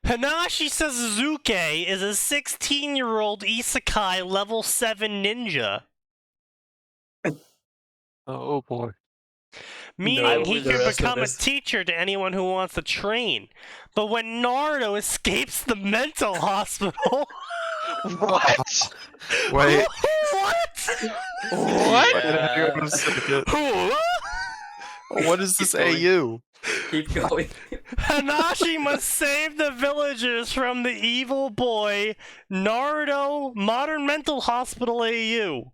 Hanashi Suzuki is a 16-year-old isekai level 7 ninja, Oh boy. meaning No, he the could rest of become a this. teacher to anyone who wants to train. But when Naruto escapes the mental hospital... What? Wait. What? What? Hang on a second. Who? What is this Keep going. AU? Keep going. Hanashi must save the villagers from the evil boy Naruto Modern Mental Hospital AU.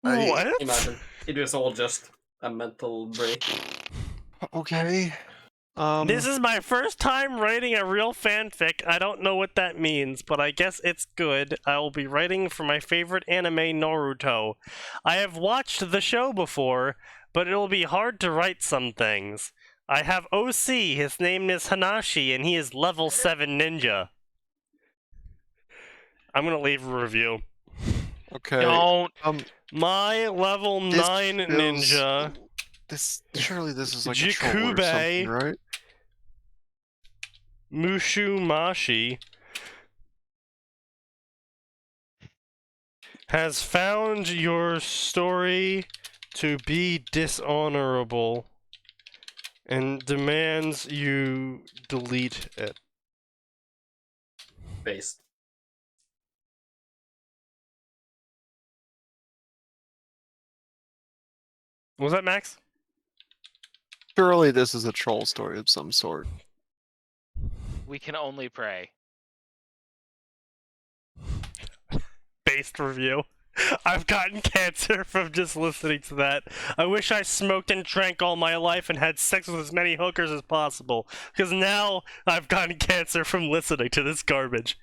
What? Imagine. It was all just a mental break. Okay. This is my first time writing a real fanfic. I don't know what that means, but I guess it's good. I will be writing for my favorite anime, Naruto. I have watched the show before, but it'll be hard to write some things. I have OC, his name is Hanashi, and he is level 7 ninja. I'm gonna leave a review. Okay. Don't. My level This 9 feels- ninja. Surely this is like a troll or Jikube. something, right? Mushu Mashi has found your story to be dishonorable and demands you delete it. Based. Was that Max? Surely this is a troll story of some sort. We can only pray. Based review. I've gotten cancer from just listening to that. I wish I smoked and drank all my life and had sex with as many hookers as possible. Because now I've gotten cancer from listening to this garbage.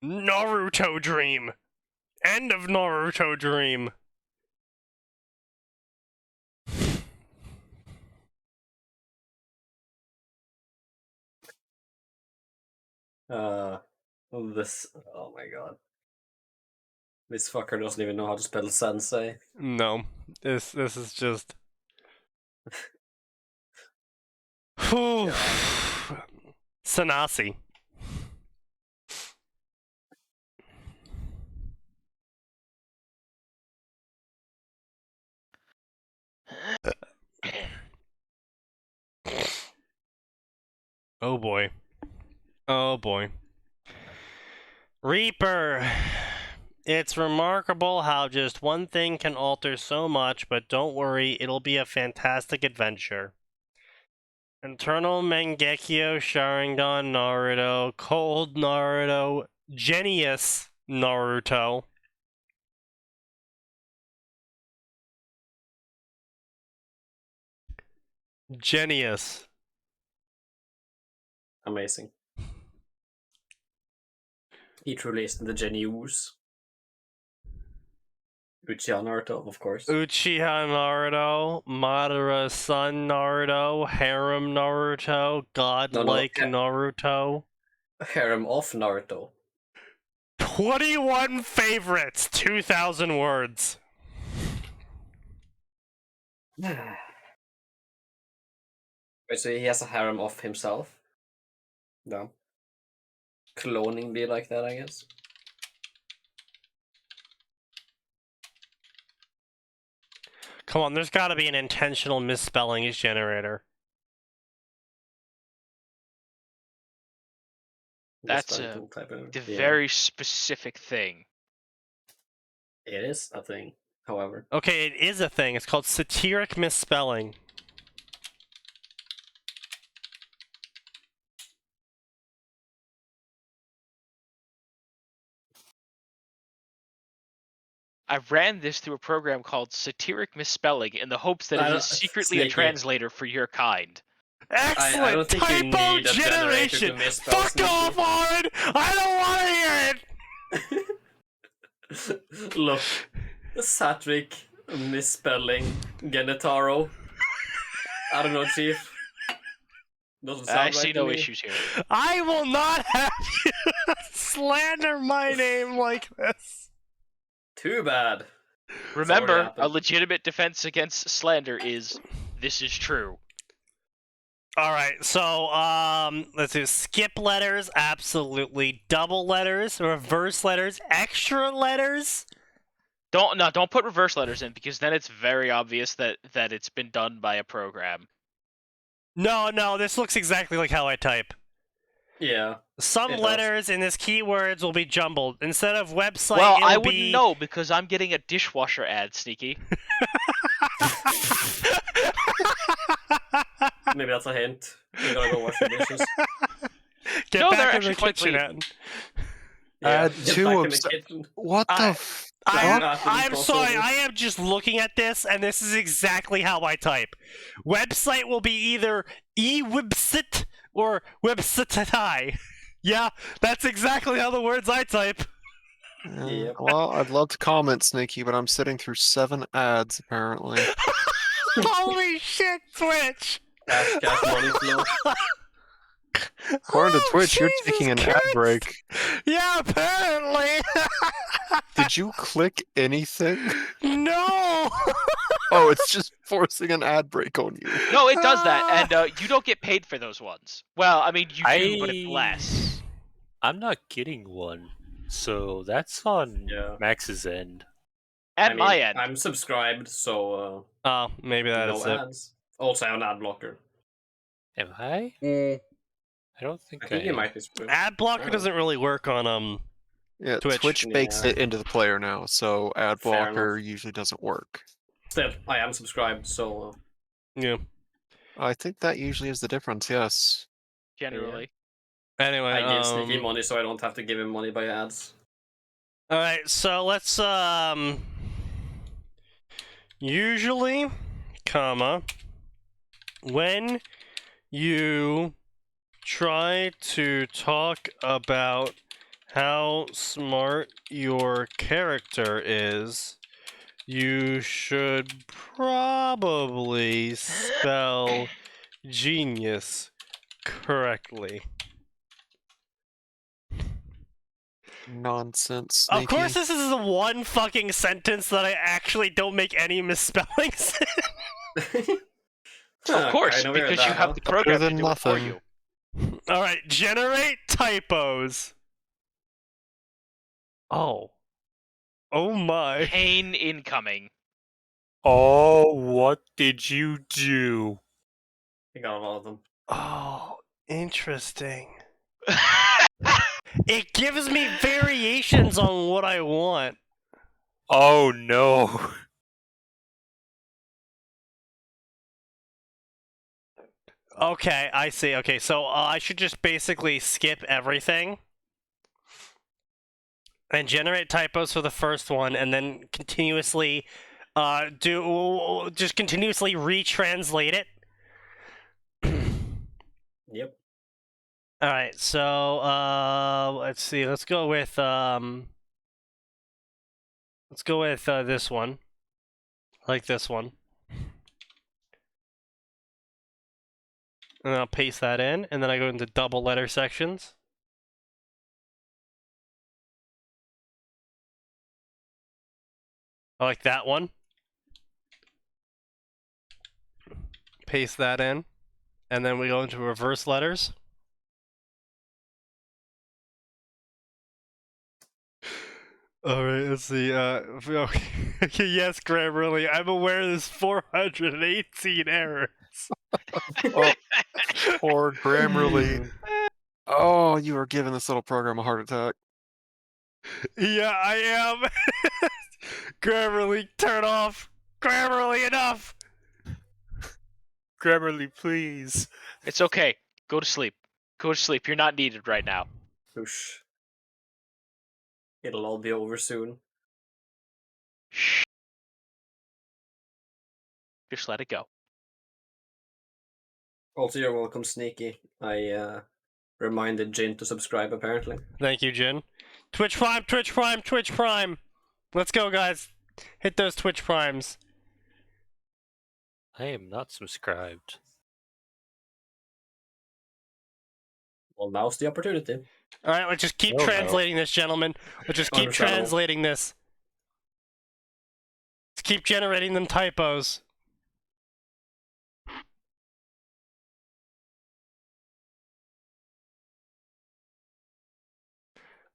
Naruto Dream. End of Naruto Dream. This. Oh my god. This fucker doesn't even know how to spell sensei. No, this is just. Whew. Sanasi. Oh boy. Oh boy. Reaper. It's remarkable how just one thing can alter so much, but don't worry, it'll be a fantastic adventure. Eternal Mangekyo Sharingan Naruto, Cold Naruto, Genius Naruto. Genius. Amazing. He truly is the genius. Uchiha Naruto, of course. Uchiha Naruto, Madara's son Naruto, Harem Naruto, Godlike Naruto. Harem of Naruto. 21 favorites, 2,000 words. Wait, so he has a harem of himself? No. Cloning be like that, I guess. Come on, there's gotta be an intentional misspelling generator. That's very specific thing. It is a thing, however. Okay, it is a thing. It's called satiric misspelling. I ran this through a program called Satiric Misspelling in the hopes that it is secretly a translator for your kind. Excellent! I don't think you typo need a generation! generator to misspell Fuck off, Oren! I don't want to hear it! Look, satiric misspelling Genetaro. I don't know, Chief. Doesn't sound I right see to no me. issues here. I will not have you slander my name like this. Too bad. Remember, happened. a legitimate defense against slander is, this is true. Alright, so, let's do skip letters, absolutely. Double letters, reverse letters, extra letters. Don't put reverse letters in, because then it's very obvious that it's been done by a program. No, this looks exactly like how I type. Yeah. Some It does. letters in this keywords will be jumbled. Instead of website, Well, it'll I be... wouldn't know, because I'm getting a dishwasher ad, Sneaky. Maybe that's a hint. You gotta go wash your dishes. Get No, they're back in the actually quite kitchen, clean. Atin. Yeah, Add get two back of in the s- kitchen. What the I- f- I'm sorry, I am just looking at this, and this is exactly how I type. Website will be either e-website or website. Yeah, that's exactly how the words I type. Yep. Well, I'd love to comment, Sneaky, but I'm sitting through 7 ads, apparently. Holy shit, Twitch! Cash money flow. According to Oh, Twitch, you're Jesus taking an ad Christ. break. Yeah, apparently. Did you click anything? No! Oh, it's just forcing an ad break on you. No, it does that, and you don't get paid for those ones. Well, I mean, you do, but it's less. I'm not getting one, so that's on Yeah. Max's end. And I my mean, end. I'm subscribed, so Oh, maybe that no is it. ads. Also, I have an ad blocker. Am I? Mm, I don't think I think I you am. might be screwed. Ad blocker Oh. doesn't really work on Yeah, Twitch. Twitch bakes Yeah. it into the player now, so ad Fair blocker enough. usually doesn't work. Still, I am subscribed, so Yeah. I think that usually is the difference, yes. Generally. Anyway, I give Sneaky money so I don't have to give him money by ads. Alright, so let's usually, when you try to talk about how smart your character is, you should probably spell genius correctly. Nonsense. Of course, Sneaky. this is the one fucking sentence that I actually don't make any misspellings in. Of course, Kinda weird, because you that, have huh? the program to than do it for nothing. you. Alright, generate typos. Oh. Oh my. Pain incoming. Oh, what did you do? I got a lot of them. Oh, interesting. It gives me variations on what I want. Oh no. Okay, I see. Okay, so I should just basically skip everything and generate typos for the first one, and then continuously continuously retranslate it. Yep. All right, so let's see. Let's go with this one. Like this one. And I'll paste that in, and then I go into double letter sections. I like that one. Paste that in, and then we go into reverse letters. All right, let's see. Okay, yes, Grammarly. I'm aware there's 418 errors. Oh, poor Grammarly. Oh, you are giving this little program a heart attack. Yeah, I am. Grammarly, turn off. Grammarly, enough. Grammarly, please. It's okay. Go to sleep. Go to sleep. You're not needed right now. Whoosh. It'll all be over soon. Shh. Just let it go. Also, you're welcome, Sneaky. I reminded Jin to subscribe, apparently. Thank you, Jin. Twitch Prime, Twitch Prime, Twitch Prime. Let's go, guys. Hit those Twitch Primes. I am not subscribed. Well, now's the opportunity. All right, let's just keep Oh, no. translating this, gentlemen. Let's just keep Understandable. translating this. Let's keep generating them typos.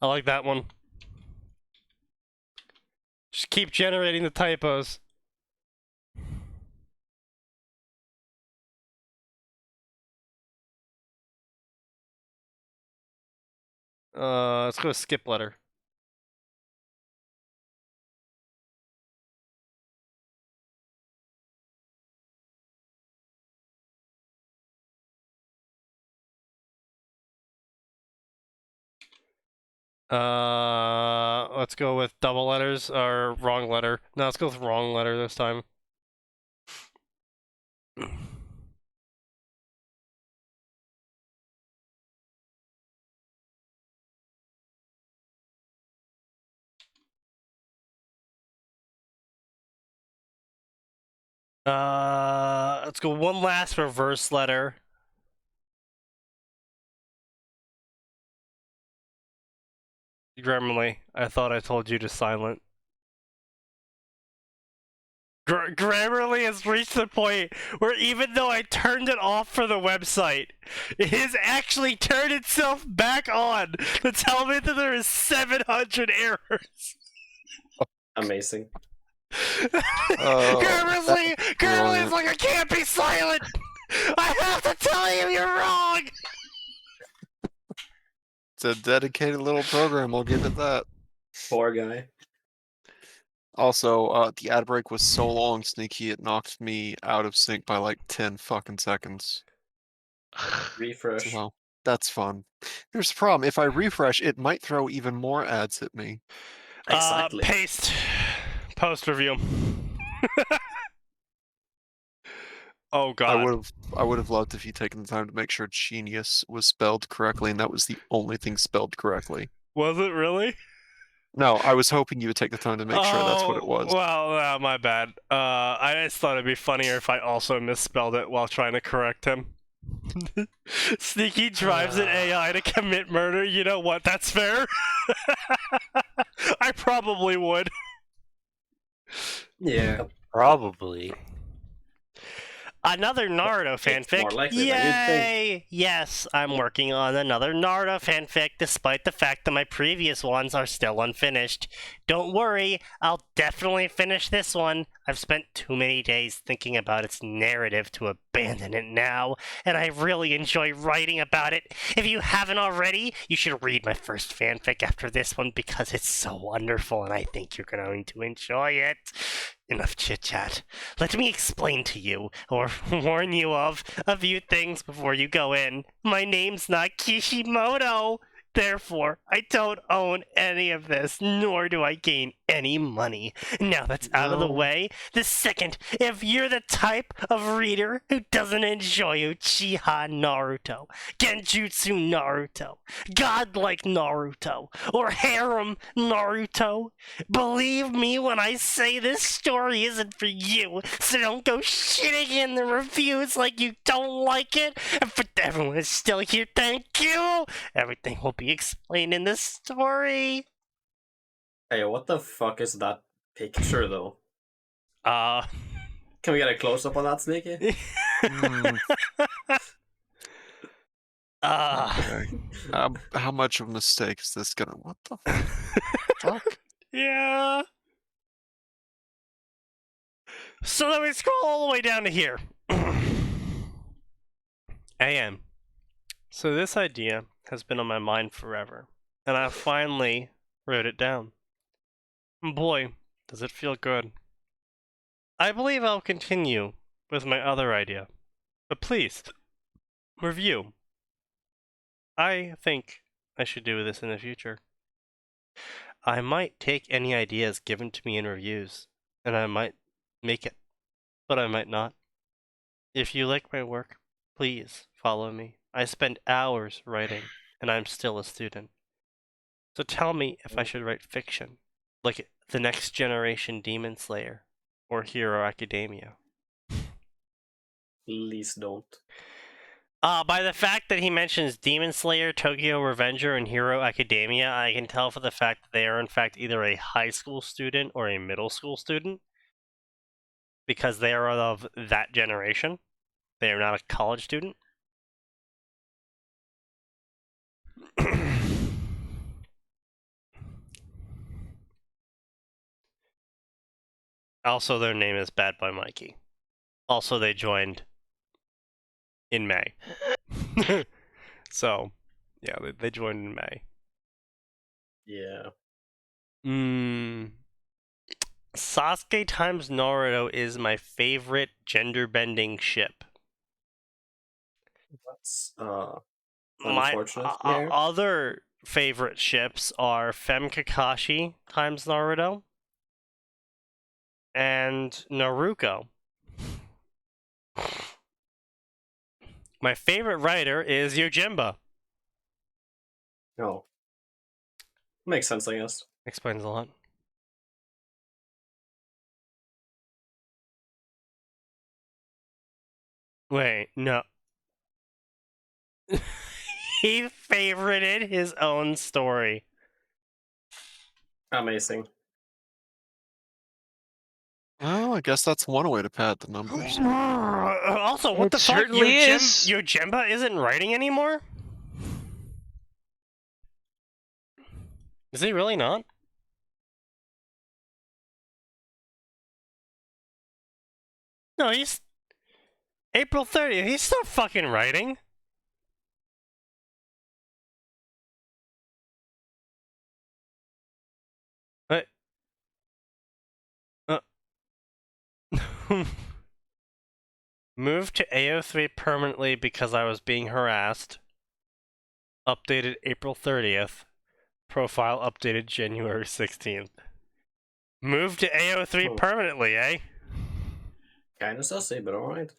I like that one. Just keep generating the typos. Let's go with skip letter. Let's go with double letters or wrong letter. No, let's go with wrong letter this time. Let's go one last reverse letter. Grammarly, I thought I told you to silent. Grammarly has reached the point where even though I turned it off for the website, it has actually turned itself back on to tell me that there is 700 errors. Amazing. Grammarly is like, I can't be silent! I have to tell you you're wrong! It's a dedicated little program, I'll give it that. Poor guy. Also, the ad break was so long, Sneaky, it knocked me out of sync by like 10 fucking seconds. Refresh. So, that's fun. Here's the problem, if I refresh, it might throw even more ads at me. Exactly. Paste. Post review. Oh god. I would have loved if you'd taken the time to make sure genius was spelled correctly, and that was the only thing spelled correctly. Was it really? No, I was hoping you would take the time to make sure that's what it was. Well, my bad. I just thought it'd be funnier if I also misspelled it while trying to correct him. Sneaky drives an AI to commit murder. You know what? That's fair. I probably would. Yeah. Probably. Another Naruto It's fanfic. more likely than you'd think. Yay! Yes, I'm working on another Naruto fanfic despite the fact that my previous ones are still unfinished. Don't worry, I'll definitely finish this one. I've spent too many days thinking about its narrative to abandon it now, and I really enjoy writing about it. If you haven't already, you should read my first fanfic after this one because it's so wonderful and I think you're going to enjoy it. Enough chit-chat. Let me explain to you, or warn you of, a few things before you go in. My name's not Kishimoto! Therefore, I don't own any of this, nor do I gain any money. Now that's out of the way, the second, if you're the type of reader who doesn't enjoy Uchiha Naruto, Genjutsu Naruto, godlike Naruto, or harem Naruto, believe me when I say this story isn't for you, so don't go shitting in the reviews like you don't like it. And for everyone who's still here, thank you! Everything will be explained in the story. Hey, what the fuck is that picture though? Uh, Can we get a close up on that, Sneaky? Okay. How much of a mistake is this gonna? What the fuck? Yeah. So then we scroll all the way down to here. AM. So this idea has been on my mind forever, and I finally wrote it down. Boy, does it feel good. I believe I'll continue with my other idea, but please, review. I think I should do this in the future. I might take any ideas given to me in reviews, and I might make it, but I might not. If you like my work, please follow me. I spend hours writing, and I'm still a student. So tell me if I should write fiction, like The Next Generation Demon Slayer, or Hero Academia. Please don't. By the fact that he mentions Demon Slayer, Tokyo Revenger, and Hero Academia, I can tell for the fact that they are in fact either a high school student or a middle school student, because they are of that generation. They are not a college student. Also, their name is Bad Boy Mikey. Also, they joined in May. So, yeah, they joined in May. Yeah. Sasuke times Naruto is my favorite gender-bending ship. That's My unfortunate. Yeah. other favorite ships are Fem Kakashi times Naruto and Naruko. My favorite writer is Yojimba. No. Makes sense, I guess. Explains a lot. Wait, no. He favorited his own story. Amazing. Oh, I guess that's one way to pad the numbers. Also, what It the fuck? certainly is. Yojimba isn't writing anymore? Is he really not? No, he's... April 30th, he's still fucking writing. What? Moved to AO3 permanently because I was being harassed. Updated April 30th. Profile updated January 16th. Moved to AO3 permanently, eh? Kinda sussy, but alright.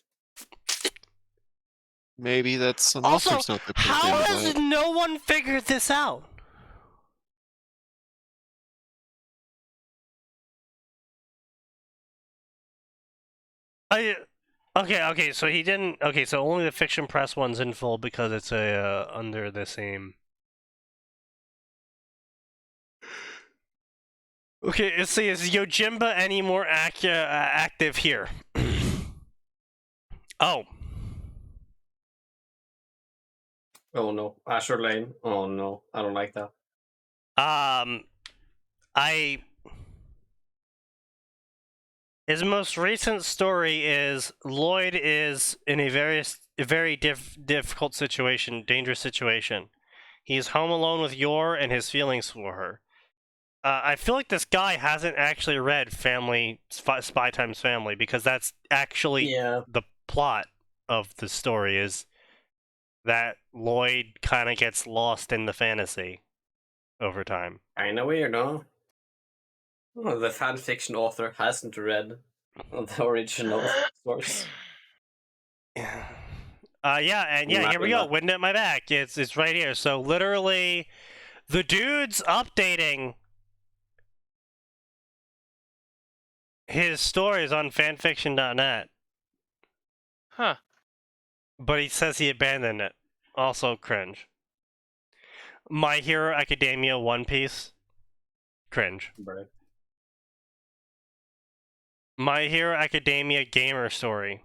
Maybe that's an Also, author's note. how has no one figured this out? Okay, so he didn't... Okay, so only the Fiction Press one's in full because it's under the same... Okay, let's see, is Yojimba any more active here? Oh. Oh no. Azure Lane. Oh no. I don't like that. His most recent story is Lloyd is in a very difficult situation, dangerous situation. He's home alone with Yor and his feelings for her. I feel like this guy hasn't actually read Spy Times Family, because that's actually the plot of the story, is that Lloyd kind of gets lost in the fantasy over time. Kinda weird, huh? Oh, the fanfiction author hasn't read the original source. Here we go. Wind at my back. It's right here. So literally, the dude's updating his stories on fanfiction.net. Huh. But he says he abandoned it. Also cringe. My Hero Academia One Piece. Cringe. Right. My Hero Academia Gamer Story.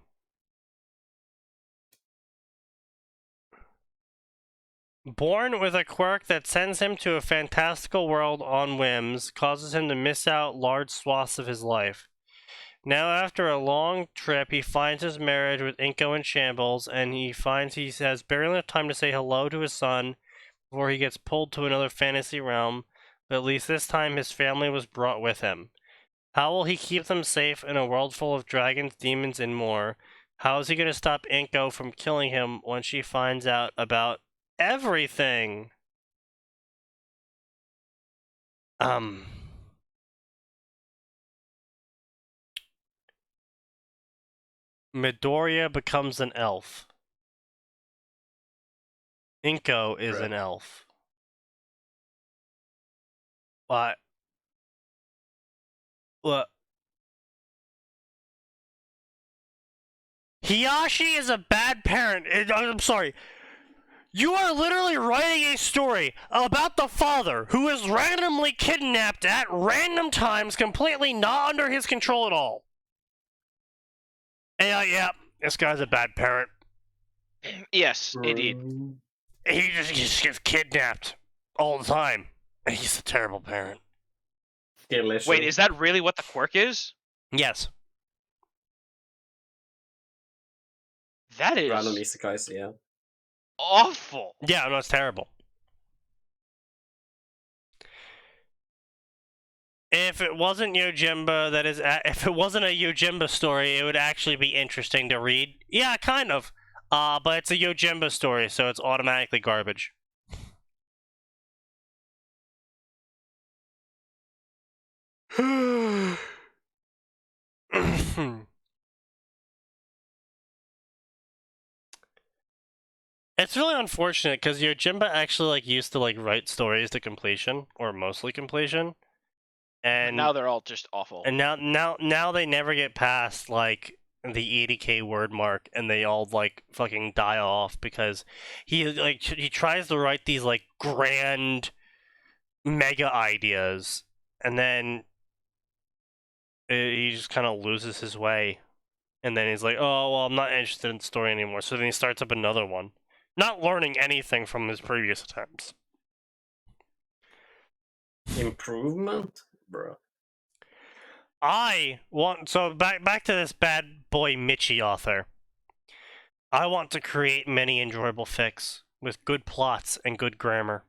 Born with a quirk that sends him to a fantastical world on whims, causes him to miss out large swaths of his life. Now, after a long trip, he finds his marriage with Inko in shambles, and he finds he has barely enough time to say hello to his son before he gets pulled to another fantasy realm, but at least this time his family was brought with him. How will he keep them safe in a world full of dragons, demons, and more? How is he going to stop Inko from killing him when she finds out about everything? Midoriya becomes an elf. Inko is an elf. What? Hiyashi is a bad parent. I'm sorry. You are literally writing a story about the father who is randomly kidnapped at random times, completely not under his control at all. And yeah, this guy's a bad parent. Yes, indeed. He just gets kidnapped all the time. And he's a terrible parent. Delicious. Wait, is that really what the quirk is? Yes. That is random isekais? Yeah. awful. Yeah, no, it's terrible. If it wasn't Yojimba, if it wasn't a Yojimba story, it would actually be interesting to read. Yeah, kind of. But it's a Yojimba story, so it's automatically garbage. It's really unfortunate because Yojimba actually used to write stories to completion, or mostly completion, and now they're all just awful. And now they never get past the 80k word mark, and they all fucking die off because he tries to write these grand mega ideas, and then he just kind of loses his way. And then he's like, oh, well, I'm not interested in the story anymore. So then he starts up another one. Not learning anything from his previous attempts. Improvement? Bro. So back to this bad boy Michi author. I want to create many enjoyable fics with good plots and good grammar.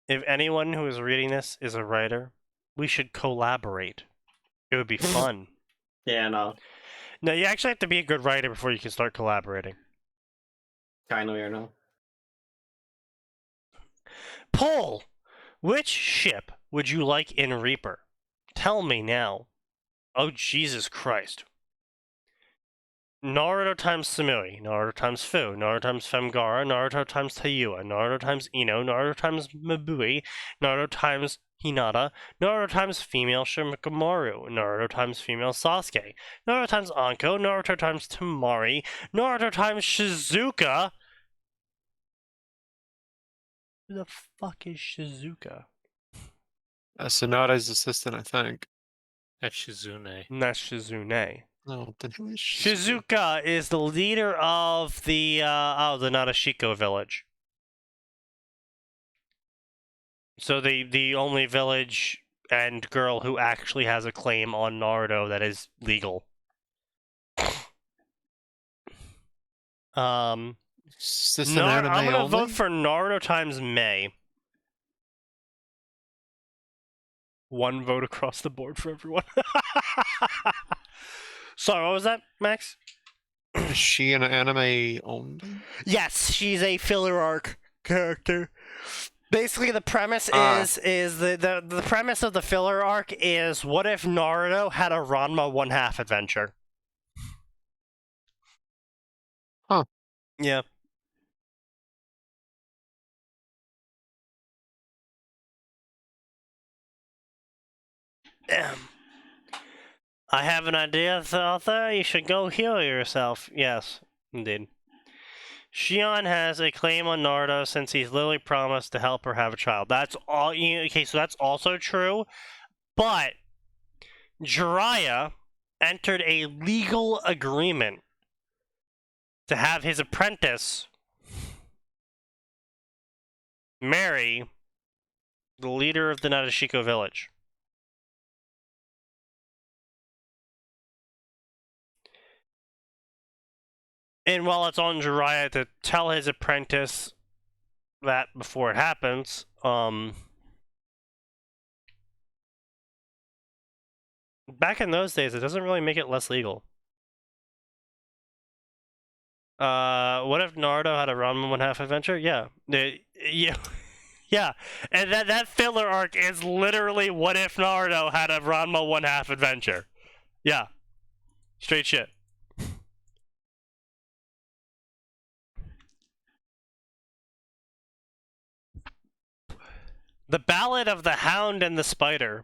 If anyone who is reading this is a writer, we should collaborate. It would be fun. Yeah, no. No, you actually have to be a good writer before you can start collaborating. Kind of weird now. Poll! Which ship would you like in Reaper? Tell me now. Oh, Jesus Christ. Naruto times Samui, Naruto times Fu, Naruto times Femgara, Naruto times Tayua, Naruto times Ino, Naruto times Mabui, Naruto times Hinata, Naruto times female Shikamaru, Naruto times female Sasuke, Naruto times Anko, Naruto times Tamari, Naruto times Shizuka. Who the fuck is Shizuka? Sonoda's assistant, I think. That's Shizune. And that's Shizune. No, then who is Shizuka? Shizuka is the leader of the Nadeshiko village. So the only village and girl who actually has a claim on Naruto that is legal. Is this an anime I'm gonna only? vote for Naruto times May. One vote across the board for everyone. Sorry, what was that, Max? Is she an anime only? Yes, she's a filler arc character. Basically, the premise is the premise of the filler arc is what if Naruto had a Ranma 1/2 adventure? Huh. Yeah. I have an idea, author. You should go heal yourself. Yes, indeed. Shion has a claim on Naruto since he's literally promised to help her have a child. That's all. Okay, so that's also true. But Jiraiya entered a legal agreement to have his apprentice marry the leader of the Nadeshiko village. And while it's on Jiraiya to tell his apprentice that before it happens, back in those days, it doesn't really make it less legal. What if Naruto had a Ranma 1/2 adventure? Yeah. Yeah. And that filler arc is literally what if Naruto had a Ranma 1/2 adventure. Yeah. Straight shit. The Ballad of the Hound and the Spider.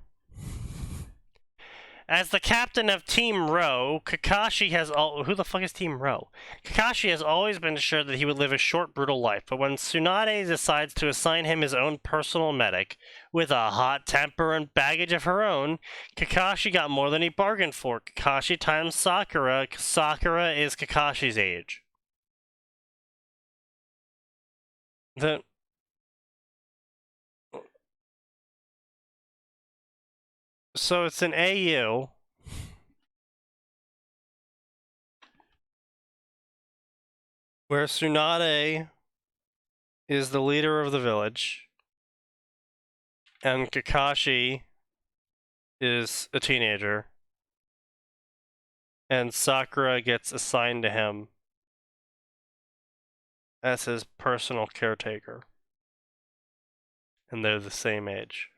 As the captain of Team Ro, Kakashi has who the fuck is Team Ro? Kakashi has always been sure that he would live a short, brutal life, but when Tsunade decides to assign him his own personal medic, with a hot temper and baggage of her own, Kakashi got more than he bargained for. Kakashi times Sakura. Sakura is Kakashi's age. So it's an AU. Where Tsunade is the leader of the village. And Kakashi is a teenager. And Sakura gets assigned to him as his personal caretaker. And they're the same age.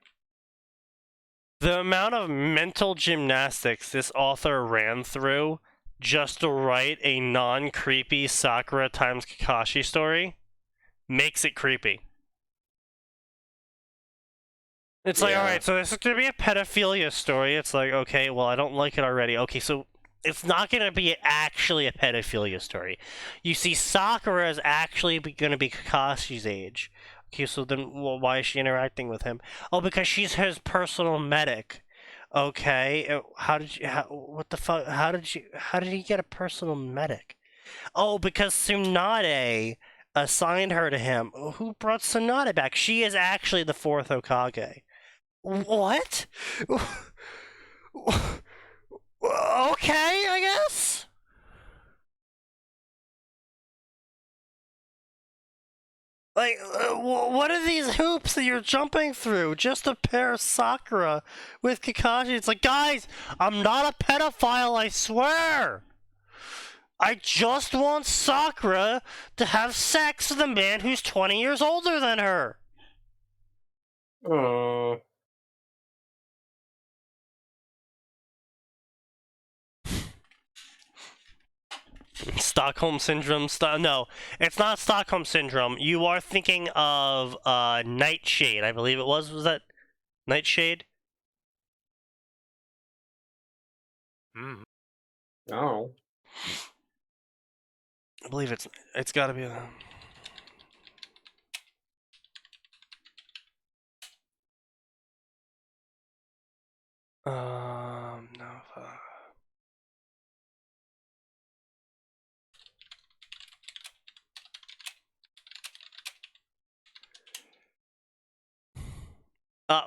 The amount of mental gymnastics this author ran through just to write a non-creepy Sakura times Kakashi story makes it creepy. It's like, alright, so this is going to be a pedophilia story. It's like, okay, well, I don't like it already. Okay, so it's not going to be actually a pedophilia story. You see, Sakura is actually going to be Kakashi's age. Okay, so then why is she interacting with him? Oh, because she's his personal medic. Okay, what the fuck? How did he get a personal medic? Oh, because Tsunade assigned her to him. Who brought Tsunade back? She is actually the 4th Hokage. What? Okay, I guess. Like, what are these hoops that you're jumping through just to pair Sakura with Kakashi? It's like, guys, I'm not a pedophile, I swear! I just want Sakura to have sex with a man who's 20 years older than her! Stockholm Syndrome. No, it's not Stockholm Syndrome. You are thinking of Nightshade, I believe it was. Was that Nightshade? Oh. I believe it's got to be. No.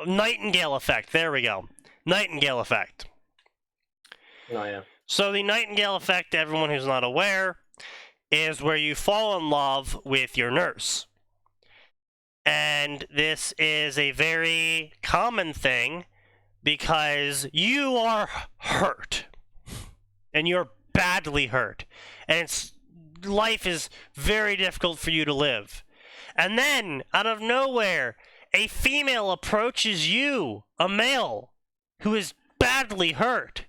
Nightingale effect. There we go. Nightingale effect. Oh, yeah. So the Nightingale effect, to everyone who's not aware, is where you fall in love with your nurse. And this is a very common thing because you are hurt. And you're badly hurt. And life is very difficult for you to live. And then, out of nowhere, a female approaches you, a male, who is badly hurt.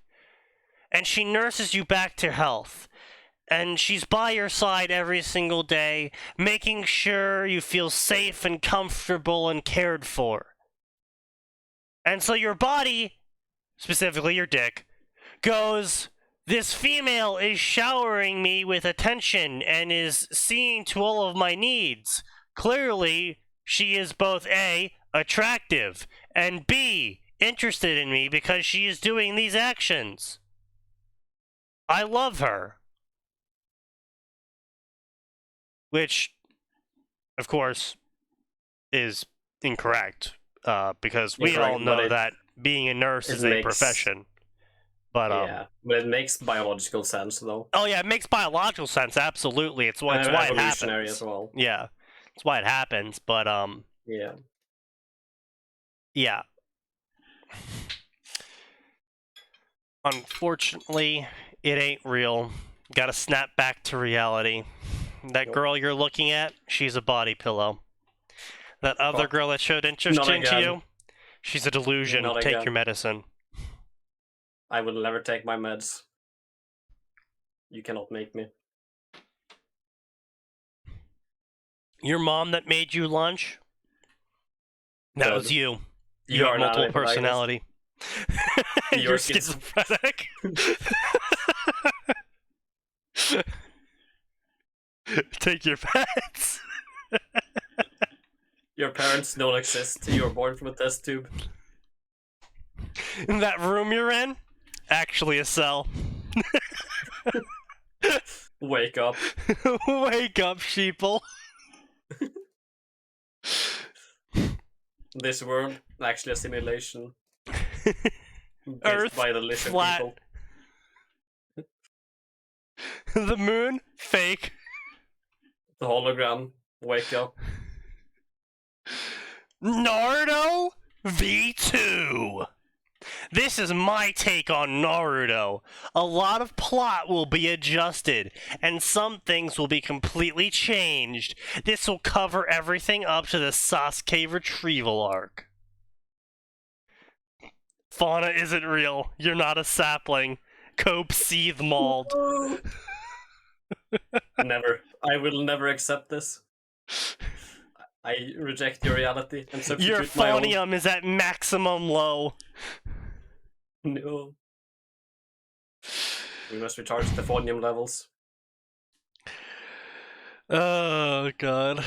And she nurses you back to health. And she's by your side every single day, making sure you feel safe and comfortable and cared for. And so your body, specifically your dick, goes, this female is showering me with attention and is seeing to all of my needs. Clearly, she is both A, attractive, and B, interested in me because she is doing these actions. I love her. Which, of course, is incorrect, because we all know that being a nurse is a profession. But yeah, but it makes biological sense, though. Oh yeah, it makes biological sense. Absolutely, it's why it happens. As well. Yeah, it's why it happens. But yeah. Unfortunately, it ain't real. Gotta snap back to reality. That girl you're looking at, she's a body pillow. That other girl that showed interest into you, she's a delusion. Take your medicine. I will never take my meds. You cannot make me. Your mom that made you lunch? That was you. You have multiple personality. You're schizophrenic. Take your meds. Your parents don't exist. You were born from a test tube. In that room you're in? Actually a cell. Wake up. Wake up, sheeple. This world, actually a simulation. Earth, by the lizard flat. people. The moon, fake. The hologram, wake up. Naruto V2. This is my take on Naruto. A lot of plot will be adjusted, and some things will be completely changed. This will cover everything up to the Sasuke retrieval arc. Fauna isn't real. You're not a sapling. Cope seethe mauled. Never. I will never accept this. I reject your reality and substitute Your my own. phonium is at maximum low. No. We must recharge the phonium levels. Oh, God.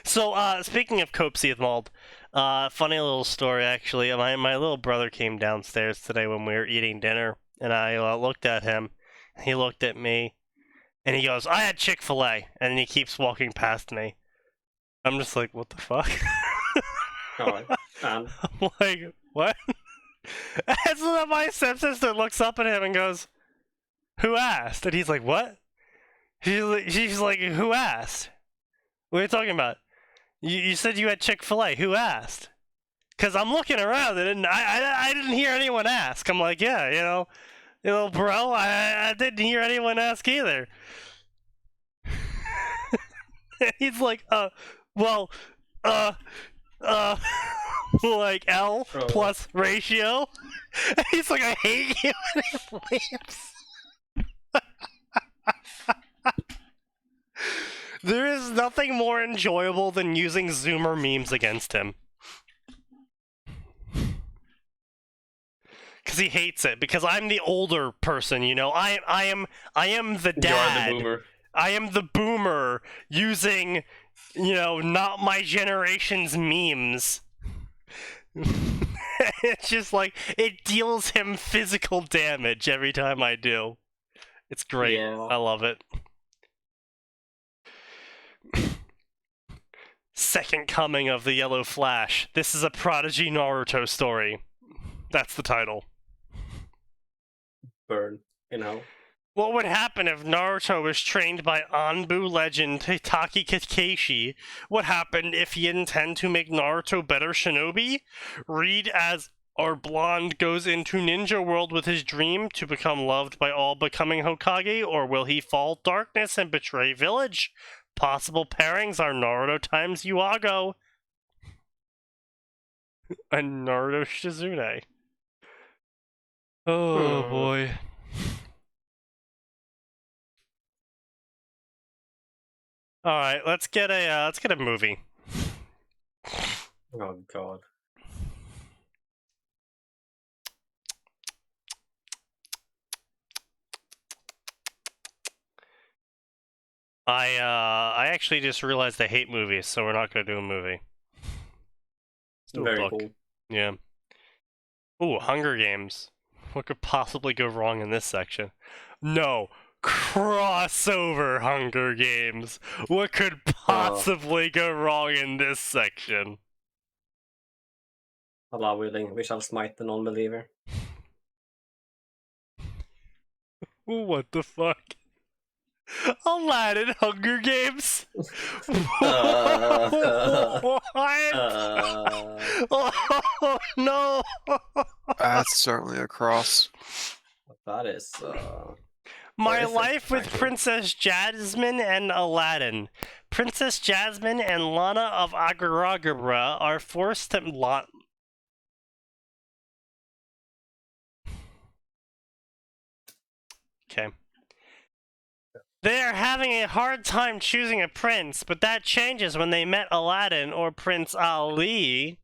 So, speaking of Cope Seethmald, funny little story actually. My little brother came downstairs today when we were eating dinner, and I looked at him. He looked at me, and he goes, "I had Chick-fil-A," and then he keeps walking past me. I'm just like, what the fuck? Alright. And I'm like, what? And so then my stepsister looks up at him and goes, "Who asked?" And he's like, "What?" She's like, "Who asked? What are you talking about? You said you had Chick-fil-A. Who asked?" Because I'm looking around and I didn't hear anyone ask. I'm like, yeah, you know, bro, I didn't hear anyone ask either. And he's like, well, like L plus ratio. And he's like, "I hate you," and he leaves. There is nothing more enjoyable than using Zoomer memes against him. Because he hates it. Because I'm the older person, you know. I am the dad. you're the boomer. I am the boomer using, you know, not my generation's memes. It's just like, it deals him physical damage every time I do. It's great. Yeah. I love it. Second coming of the Yellow Flash. This is a Prodigy Naruto story. That's the title. Burn, you know. What would happen if Naruto was trained by Anbu legend Hitaki Kakashi? What happened if he intend to make Naruto better shinobi? Read as our blonde goes into ninja world with his dream to become loved by all becoming Hokage, or will he fall darkness and betray village? Possible pairings are Naruto times Yuago and Naruto Shizune. Oh boy. All right, let's get a movie. Oh god. I actually just realized I hate movies, so we're not gonna do a movie. Let's do a Very book. cool. Yeah. Ooh, Hunger Games. What could possibly go wrong in this section? No. Crossover Hunger Games. What could possibly go wrong in this section? Allah willing, we shall smite the non-believer. What the fuck? Aladdin Hunger Games? What? Oh no! That's certainly a cross. That is My horrific, life with frankly. Princess Jasmine and Aladdin. Princess Jasmine and Lana of Agaragara are forced to Okay. They are having a hard time choosing a prince, but that changes when they met Aladdin or Prince Ali.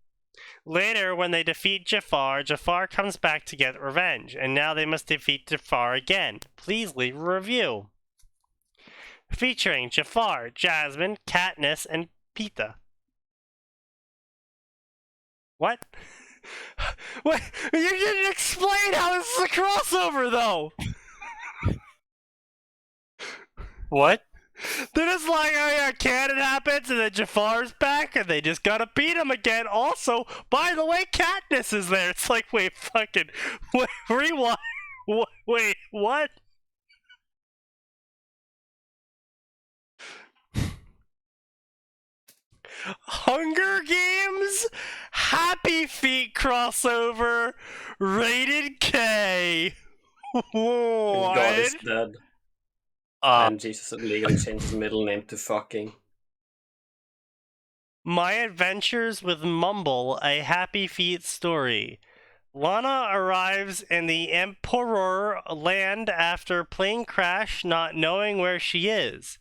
Later, when they defeat Jafar, Jafar comes back to get revenge, and now they must defeat Jafar again. Please leave a review. Featuring Jafar, Jasmine, Katniss, and Pita. What? What? You didn't explain how this is a crossover, though! What? They're just like, oh yeah, canon happens, and then Jafar's back, and they just gotta beat him again. Also, by the way, Katniss is there. It's like, wait, fucking, wait, rewind. Wait, what? Hunger Games Happy Feet crossover rated K. What? God is dead. And Jesus legally changed his middle name to fucking. My Adventures with Mumble, a Happy Feet story. Lana arrives in the Emperor land after plane crash, not knowing where she is.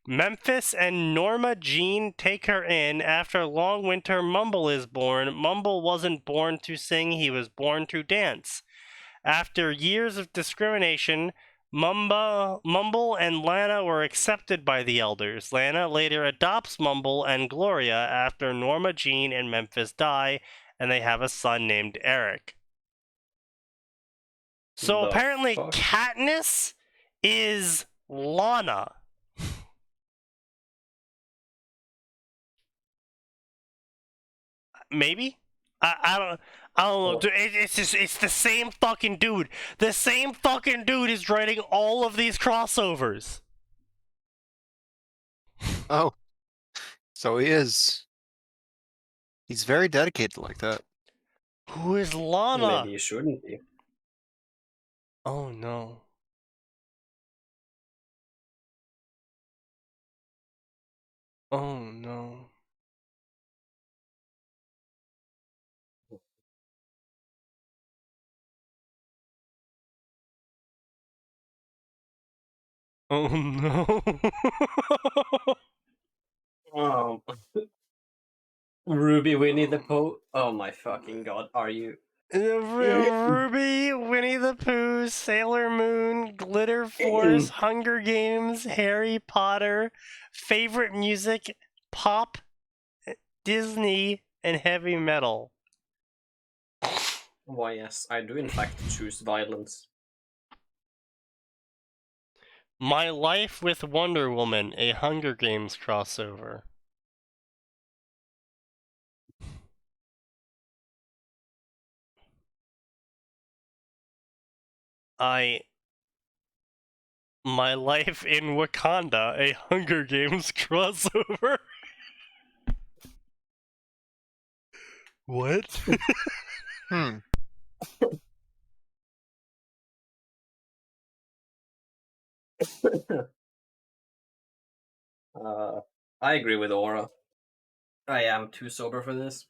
Memphis and Norma Jean take her in. After long winter, Mumble is born. Mumble wasn't born to sing, he was born to dance. After years of discrimination, Mumble and Lana were accepted by the elders. Lana later adopts Mumble and Gloria after Norma Jean and Memphis die, and they have a son named Eric. So The apparently fuck? Katniss is Lana. Maybe? I don't know. What? Dude, it's the same fucking dude. The same fucking dude is writing all of these crossovers. Oh, so he is. He's very dedicated like that. Who is Lana? Maybe you shouldn't be. Oh no. Oh no. Oh no. Oh. Ruby Winnie the Pooh. Oh my fucking god, are you? Ruby, Winnie the Pooh, Sailor Moon, Glitter Force, Hunger Games, Harry Potter, favorite music, pop, Disney, and heavy metal. Why, yes, I do in fact choose violence. My Life with Wonder Woman, a Hunger Games crossover. My Life in Wakanda, a Hunger Games crossover. What? Hmm. I agree with Aura. I am too sober for this.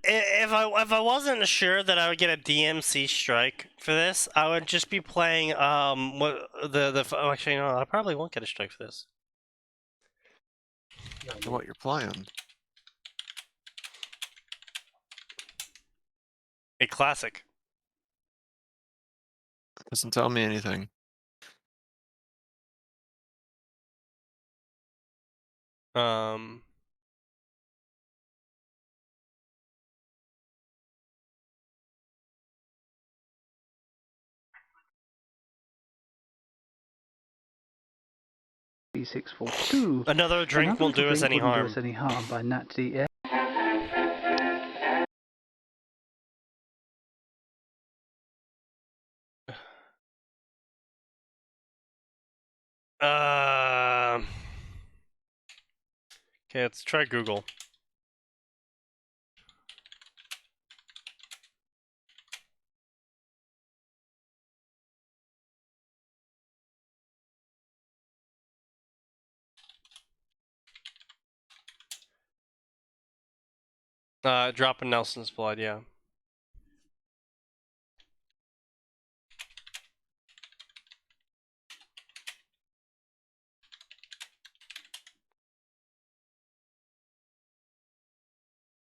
If I wasn't sure that I would get a DMC strike for this, I would just be playing what oh, actually no, I probably won't get a strike for this. What you're playing? A classic. Doesn't tell me anything. B642. Another drink won't do us any harm. Do us any harm by Nazi. Okay, let's try Google. Dropping Nelson's blood, yeah.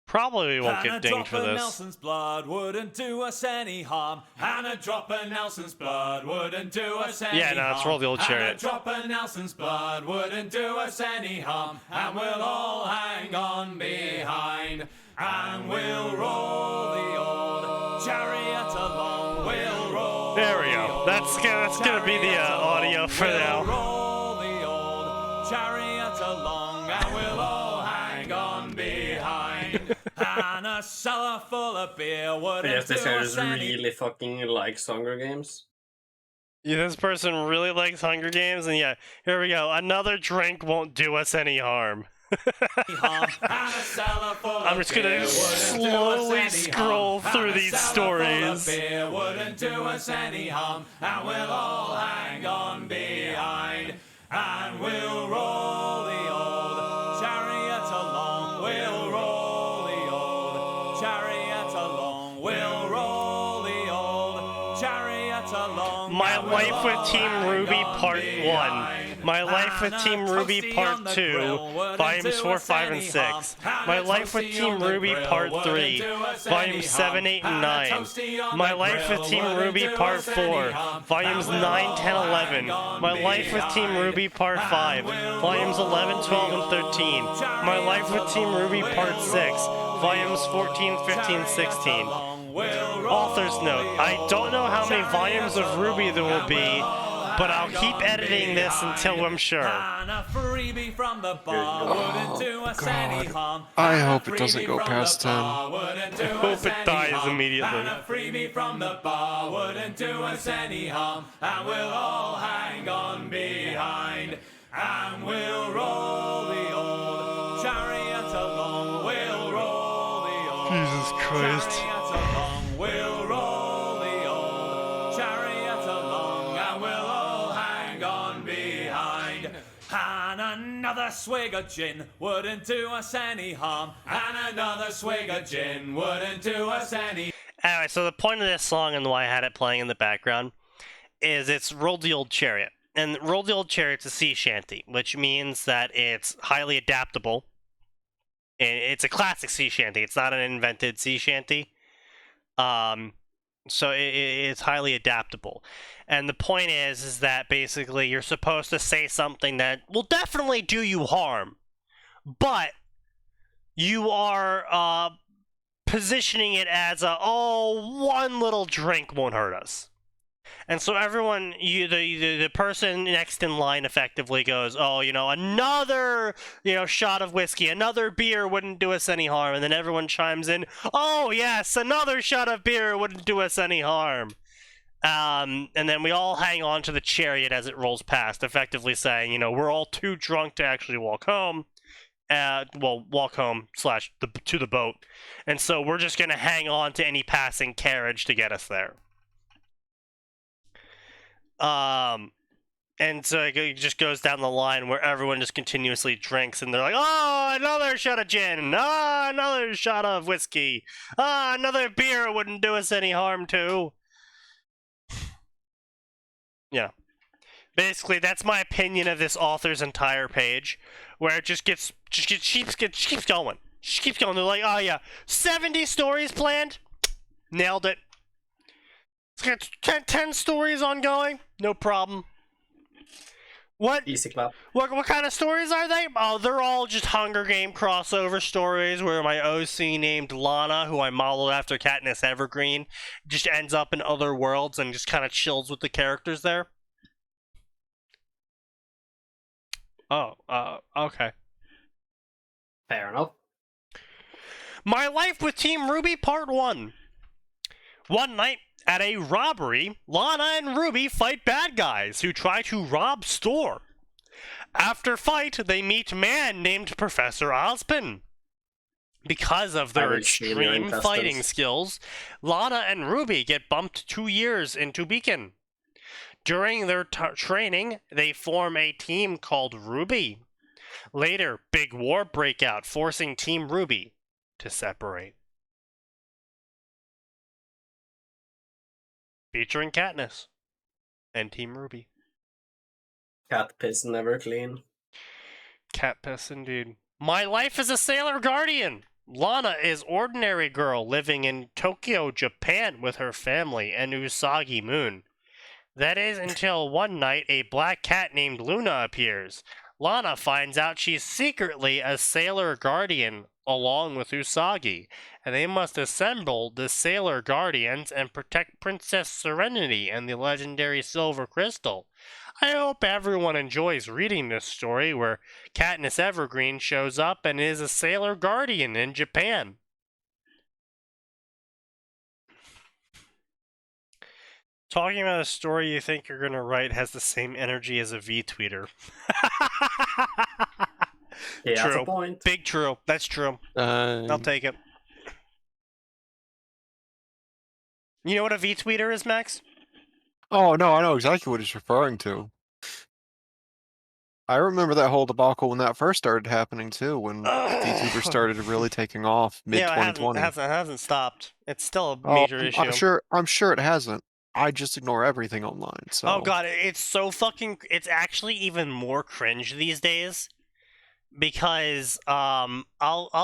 Probably we won't get dinged for this. Nelson's blood wouldn't do us any harm. And a drop of Nelson's blood wouldn't do us any harm. Yeah, no, let's roll the old chariot. And a drop of Nelson's blood wouldn't do us any harm. And we'll all hang on behind. And we'll roll the old chariot along. We'll roll. There we go. That's gonna be the audio for now. We'll roll the old chariot along. And we'll all hang on behind. And a cellar full of beer wouldn't Yes, this do guy us just any really fucking likes Hunger Games. Yeah, this person really likes Hunger Games, and yeah, here we go. Another drink won't do us any harm. harm. And a cellar full I'm of just gonna beer wouldn't slowly do us any scroll harm. through And a these cellar full of stories. beer wouldn't do us any harm. And we'll all hang on behind. And we'll roll the old chariot along. We'll roll the old chariot along. Life with Team Ruby Part 1. My Life with Team Ruby Part 2. Volumes 4, 5, and 6. My Life with Team Ruby Part 3. Volumes 7, 8, and 9. My Life with Team Ruby Part 4. Volumes 9, 10, 11. My Life with Team Ruby Part 5. Volumes 11, 12, and 13. My Life with Team Ruby Part 6. Volumes 14, 15, 16. Author's note, I don't know how many volumes of Ruby there will be, but I'll keep editing this until I'm sure. Oh, God. I hope it doesn't go past 10. I hope it dies immediately. Freebie from the bar wouldn't do us any harm, and we'll all hang on behind, and we'll roll the old chariot along, we'll roll the old Jesus Christ. chariot along, we'll roll the old chariot along, and we'll all hang on behind. And another swig of gin wouldn't do us any harm, and another swig of gin wouldn't do us any. Anyway, so the point of this song and why I had it playing in the background is it's Roll the Old Chariot. And Roll the Old Chariot's a sea shanty, which means that it's highly adaptable. It's a classic sea shanty. It's not an invented sea shanty. So it's highly adaptable. And the point is that basically you're supposed to say something that will definitely do you harm, but you are positioning it as one little drink won't hurt us. And so everyone, the person next in line effectively goes, another, shot of whiskey, another beer wouldn't do us any harm. And then everyone chimes in, oh, yes, another shot of beer wouldn't do us any harm. And then we all hang on to the chariot as it rolls past, effectively saying, we're all too drunk to actually walk home. Walk home / to the boat. And so we're just going to hang on to any passing carriage to get us there. And so it just goes down the line where everyone just continuously drinks, and they're like, oh, another shot of gin, another shot of whiskey, another beer wouldn't do us any harm too. Yeah. Basically, that's my opinion of this author's entire page, where it just keeps going. She keeps going. They're like, oh yeah, 70 stories planned? Nailed it. It's got 10 stories ongoing? No problem. What? Easy clap. What kind of stories are they? Oh, they're all just Hunger Game crossover stories where my OC named Lana, who I modeled after Katniss Evergreen, just ends up in other worlds and just kind of chills with the characters there. Oh, okay. Fair enough. My Life with Team Ruby Part 1. One night, at a robbery, Lana and Ruby fight bad guys who try to rob store. After fight, they meet man named Professor Ozpin. Because of their extreme fighting skills, Lana and Ruby get bumped 2 years into Beacon. During their training, they form a team called Ruby. Later, big war break out, forcing Team Ruby to separate. Featuring Katniss and Team Ruby. Cat piss never clean. Cat piss indeed. My Life as a Sailor Guardian. Lana is ordinary girl living in Tokyo, Japan with her family and Usagi Moon. That is until one night a black cat named Luna appears. Lana finds out she's secretly a Sailor Guardian along with Usagi, and they must assemble the Sailor Guardians and protect Princess Serenity and the legendary Silver Crystal. I hope everyone enjoys reading this story where Katniss Evergreen shows up and is a Sailor Guardian in Japan. Talking about a story you think you're going to write has the same energy as a V-tweeter. Yeah, true. that's a point. Big true. That's true. I'll take it. You know what a V-tweeter is, Max? Oh, no, I know exactly what he's referring to. I remember that whole debacle when that first started happening, too, when VTubers started really taking off mid-2020. Yeah, it hasn't stopped. It's still a major issue. I'm sure it hasn't. I just ignore everything online. So Oh god, it's so fucking. It's actually even more cringe these days because I'll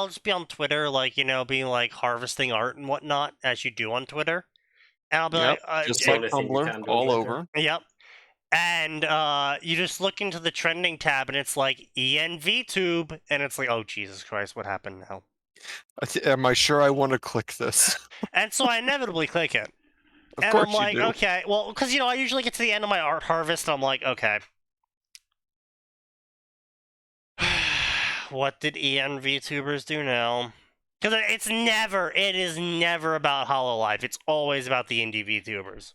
just be on Twitter, like, being like harvesting art and whatnot as you do on Twitter, and I'll be Yep, like, just the like only thing you Tumblr, can do on all Twitter. over. yep. And you just look into the trending tab, and it's like ENVTube, and it's like, oh Jesus Christ, what happened now? Am I sure I want to click this? And so I inevitably click it. Of And course I'm like, you do. okay, well, because I usually get to the end of my art harvest, and I'm like, okay, what did ENVTubers do now? Because it is never about Hololive. It's always about the indie VTubers.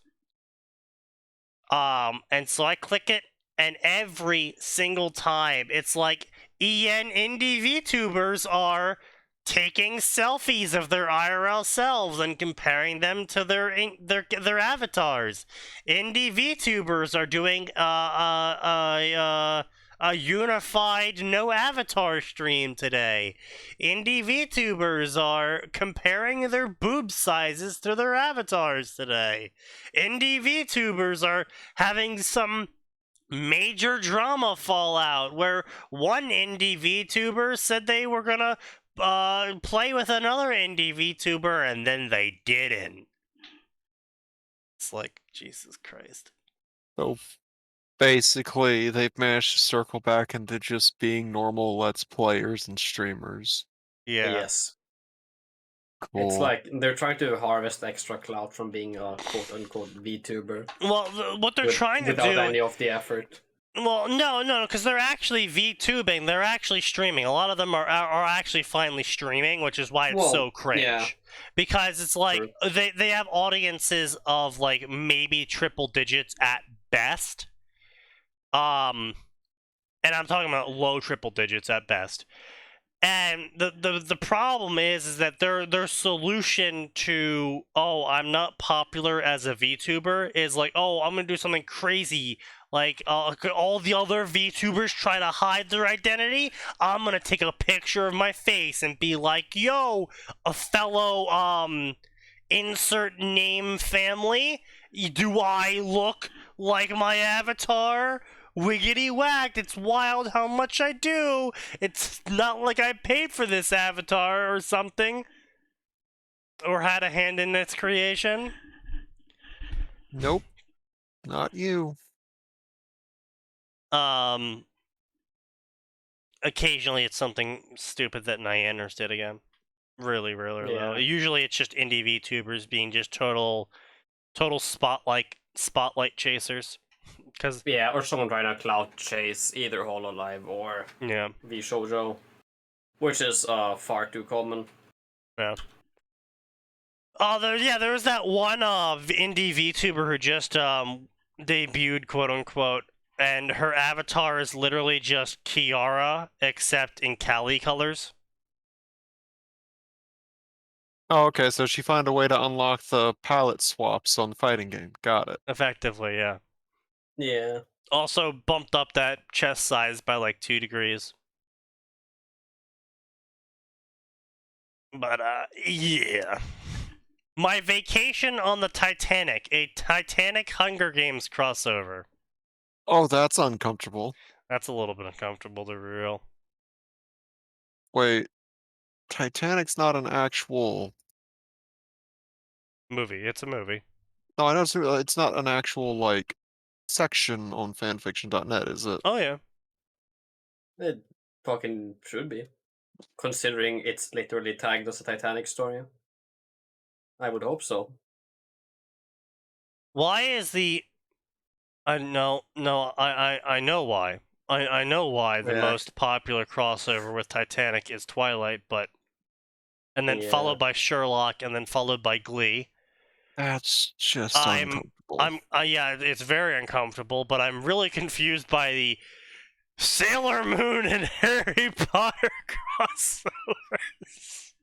And so I click it, and every single time it's like indie VTubers are taking selfies of their IRL selves and comparing them to their avatars. Indie VTubers are doing a unified no avatar stream today. Indie VTubers are comparing their boob sizes to their avatars today. Indie VTubers are having some major drama fallout where one indie VTuber said they were gonna play with another indie VTuber and then they didn't. It's like, Jesus Christ. So basically, they've managed to circle back into just being normal Let's Players and streamers. Yeah. Yes. Cool. It's like they're trying to harvest extra clout from being a quote-unquote VTuber. Well, what they're trying to do... Without any of the effort. Well, no, because they're actually VTubing. They're actually streaming. A lot of them are actually finally streaming, which is why it's so cringe. Yeah. Because it's like, True. they have audiences of, like, maybe triple digits at best. And I'm talking about low triple digits at best. And the problem is that their solution to, oh, I'm not popular as a VTuber is like, oh, I'm gonna do something crazy. Like, all the other VTubers try to hide their identity. I'm gonna take a picture of my face and be like, yo, a fellow, insert name family. Do I look like my avatar? Wiggity whacked, it's wild how much I do. It's not like I paid for this avatar or something. Or had a hand in its creation. Nope. Not you. Occasionally it's something stupid that Niander's did again. Really, really low. Usually it's just indie VTubers being just total spotlight chasers. Yeah, or someone trying to clout chase either Hololive or VShoujo, which is far too common. Yeah. Oh, there was that one indie VTuber who just debuted, quote unquote, and her avatar is literally just Kiara, except in Kali colors. Oh, okay, so she found a way to unlock the palette swaps on the fighting game. Got it. Effectively, yeah. Yeah. Also bumped up that chest size by like 2 degrees. But, yeah. My vacation on the Titanic, a Titanic Hunger Games crossover. Oh, that's uncomfortable. That's a little bit uncomfortable, to be real. Wait, Titanic's not an actual movie. It's a movie. No, I know it's not an actual, like, section on fanfiction.net, is it? Oh, yeah. It fucking should be. Considering it's literally tagged as a Titanic story. I would hope so. Why is the... I know why. I know why the most popular crossover with Titanic is Twilight, but... And then followed by Sherlock, and then followed by Glee. That's just uncomfortable. Yeah, it's very uncomfortable, but I'm really confused by the Sailor Moon and Harry Potter crossovers.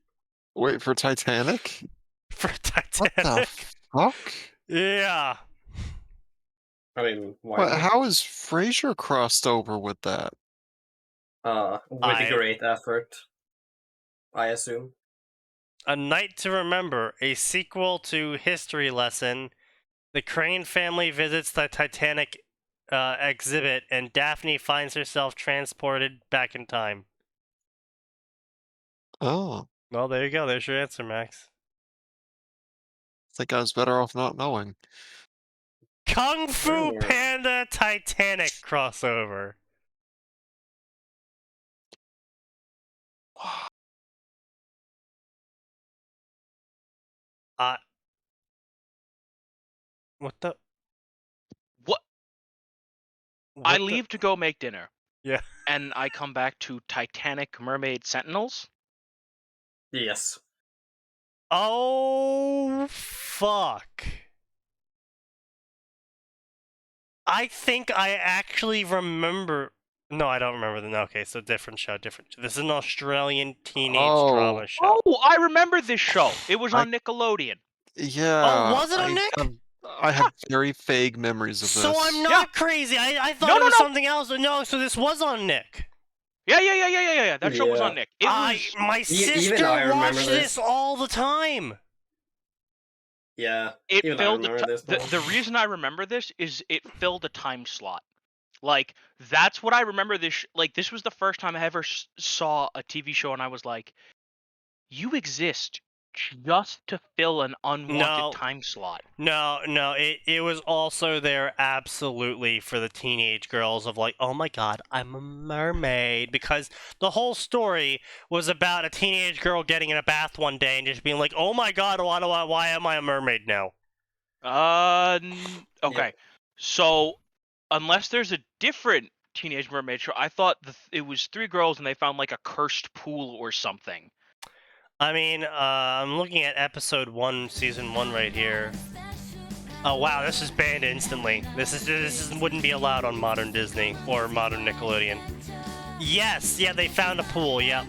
Wait, for Titanic? For Titanic? What the fuck? Yeah. I mean, why how is Frasier crossed over with that? With a great effort, I assume. A Night to Remember, a sequel to History Lesson, The Crane family visits the Titanic exhibit, and Daphne finds herself transported back in time. Oh, Well, there you go. There's your answer, Max. I think I was better off not knowing. Kung Fu Sure. Panda Titanic crossover. What the? What? What I the- leave to go make dinner. Yeah. And I come back to Titanic Mermaid Sentinels. Yes. Oh, fuck. I think I actually remember. No, I don't remember the. Okay, so different show, different. This is an Australian teenage Oh. drama show. Oh, I remember this show. It was I- on Nickelodeon. Yeah. Oh, was it on Nick? I have very vague memories of this. So I'm not Yeah. crazy. I thought No, it no, was no. something else. No, so this was on Nick. Yeah. That show was Yeah. on Nick. It was. My even sister I remember watched this. this all the time. Yeah. It even I filled remember this now. the reason I remember this is it filled a time slot. Like that's what I remember. Like this was the first time I ever saw a TV show, and I was like, "You exist just to fill an unwanted No. time slot." No, it was also there absolutely for the teenage girls of like, oh my god, I'm a mermaid. Because the whole story was about a teenage girl getting in a bath one day and just being like, oh my god, why am I a mermaid now? Okay. So, unless there's a different Teenage Mermaid show, I thought it was three girls and they found like a cursed pool or something. I mean, I'm looking at episode 1, season 1 right here. Oh wow, this is banned instantly. This wouldn't be allowed on modern Disney or modern Nickelodeon. Yes, yeah, they found a pool. Yep.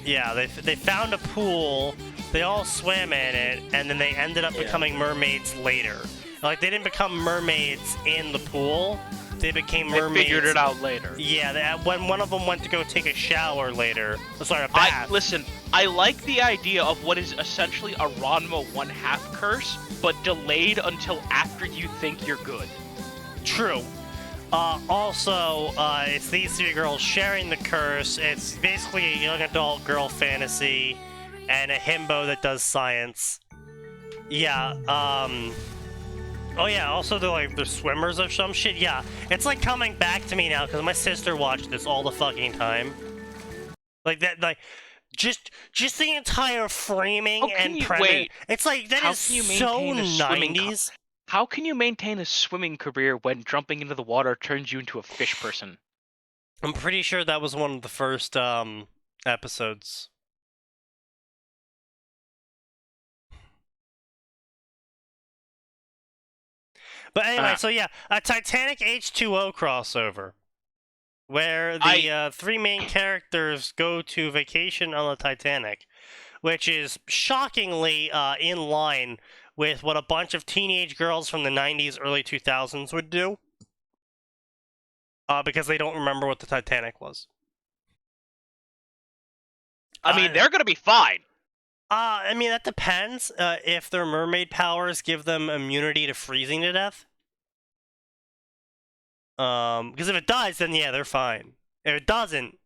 Yeah, they found a pool. They all swam in it, and then they ended up becoming mermaids later. Like they didn't become mermaids in the pool. They became mermaids. They figured it out later. Yeah, when one of them went to go take a shower later. Sorry, a bath. Listen, I like the idea of what is essentially a Ranma 1/2 curse, but delayed until after you think you're good. True. Also, it's these three girls sharing the curse. It's basically a young adult girl fantasy and a himbo that does science. Yeah, oh yeah, also they're swimmers of some shit. Yeah, it's like coming back to me now because my sister watched this all the fucking time. Like that, like just the entire framing and premise. Wait, it's like that how is can you so maintain a swimming 90s. How can you maintain a swimming career when jumping into the water turns you into a fish person? I'm pretty sure that was one of the first episodes. But anyway, so yeah, a Titanic H2O crossover, where the three main characters go to vacation on the Titanic, which is shockingly in line with what a bunch of teenage girls from the 90s, early 2000s would do. Because they don't remember what the Titanic was. I mean, they're gonna be fine. I mean, that depends. If their mermaid powers give them immunity to freezing to death. Because if it does, then yeah, they're fine. If it doesn't,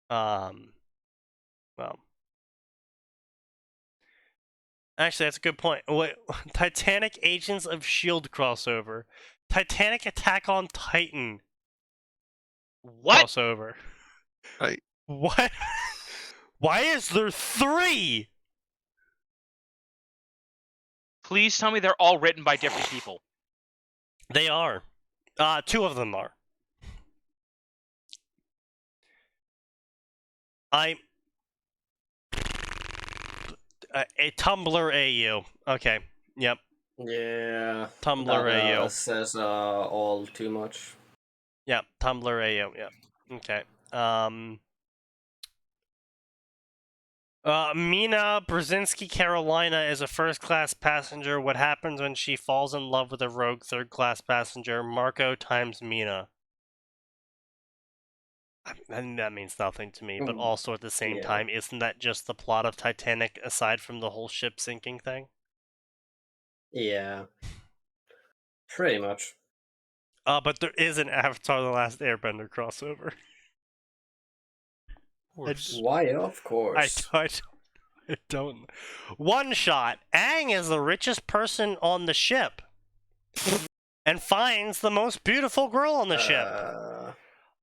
well. Actually, that's a good point. Wait, Titanic Agents of S.H.I.E.L.D. crossover. Titanic Attack on Titan What? crossover. Right. What? Why is there 3? Please tell me they're all written by different people. They are. 2 of them are. A Tumblr AU. Okay. Yep. Yeah. Tumblr that, AU. says all too much. Yep. Tumblr AU. Yep. Okay. Mina Brzezinski Carolina is a first-class passenger. What happens when she falls in love with a rogue third-class passenger? Marco times Mina. That means nothing to me, but also at the same time, isn't that just the plot of Titanic aside from the whole ship sinking thing? Yeah. Pretty much. But there is an Avatar: The Last Airbender crossover. Why, of course. I don't. One shot. Aang is the richest person on the ship, and finds the most beautiful girl on the ship.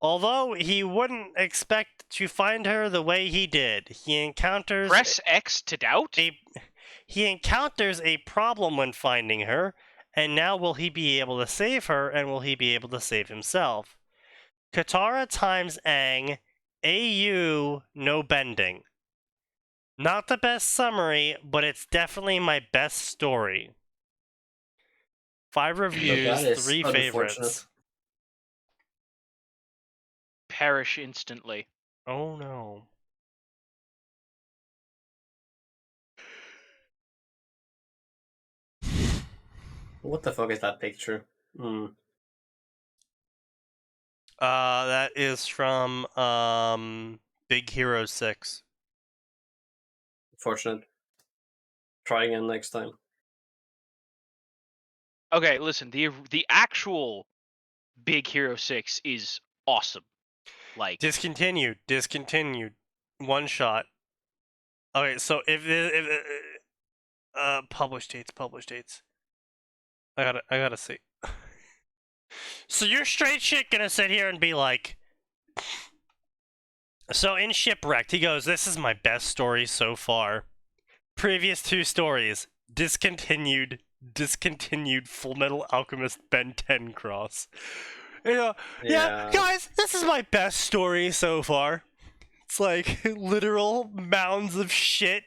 Although he wouldn't expect to find her the way he did, he encounters Press X to doubt. he encounters a problem when finding her, and now will he be able to save her, and will he be able to save himself? Katara times Aang, AU, no bending. Not the best summary, but it's definitely my best story. 5 reviews, is 3 favorites. Perish instantly. Oh no. What the fuck is that picture? That is from Big Hero 6. Fortunate. Try again next time. Okay, listen. The actual Big Hero 6 is awesome. Like Discontinued. One shot. Okay, so if publish dates. I gotta see. So you're straight shit gonna sit here and be like, so in Shipwrecked, he goes, "This is my best story so far. Previous 2 stories, discontinued, Full Metal Alchemist Ben 10 cross." Yeah, guys, this is my best story so far. It's like literal mounds of shit.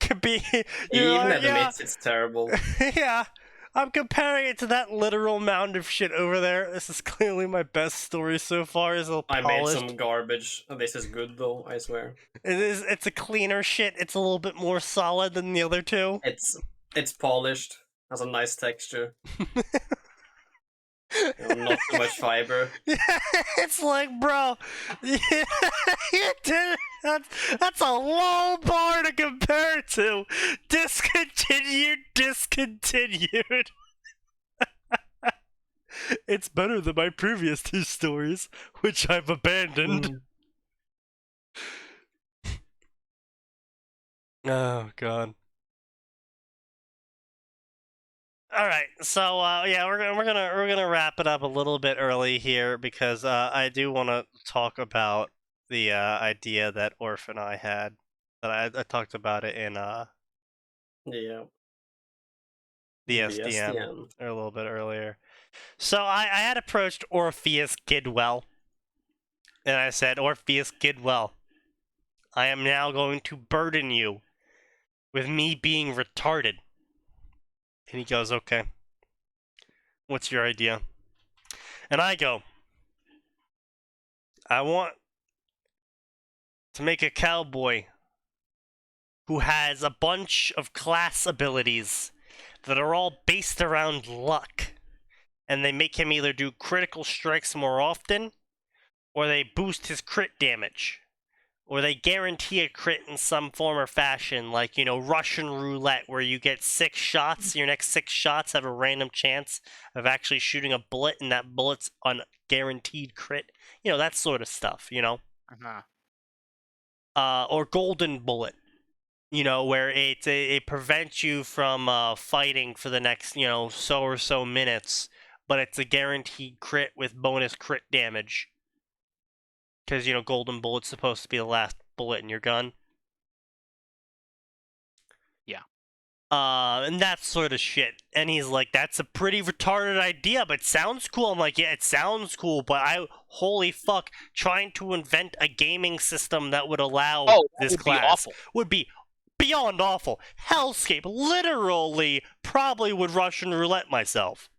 Could be. He even admits it's terrible. Yeah, I'm comparing it to that literal mound of shit over there. This is clearly my best story so far. Is a I polished. made some garbage. This is good though, I swear. It's a cleaner shit. It's a little bit more solid than the other 2. It's polished. Has a nice texture. Not too much fiber. It's like, bro, you did that's a low bar to compare to. Discontinued. It's better than my previous 2 stories, which I've abandoned. Oh god. All right, so yeah, we're gonna wrap it up a little bit early here because I do want to talk about the idea that Orph and I had. That I talked about it in Yeah. the SDM a little bit earlier. So I had approached Orpheus Gidwell, and I said, "Orpheus Gidwell, I am now going to burden you with me being retarded." And he goes, "Okay, what's your idea?" And I go, "I want to make a cowboy who has a bunch of class abilities that are all based around luck. And they make him either do critical strikes more often, or they boost his crit damage. Or they guarantee a crit in some form or fashion, like, Russian roulette, where you get 6 shots, your next 6 shots have a random chance of actually shooting a bullet, and that bullet's on guaranteed crit. That sort of stuff, or golden bullet, where it prevents you from fighting for the next, so or so minutes, but it's a guaranteed crit with bonus crit damage. Because, golden bullet's supposed to be the last bullet in your gun. Yeah. And that sort of shit. And he's like, "That's a pretty retarded idea, but sounds cool." I'm like, "Yeah, it sounds cool, but holy fuck, trying to invent a gaming system that would allow this class would be beyond awful. Hellscape, literally, probably would Russian roulette myself."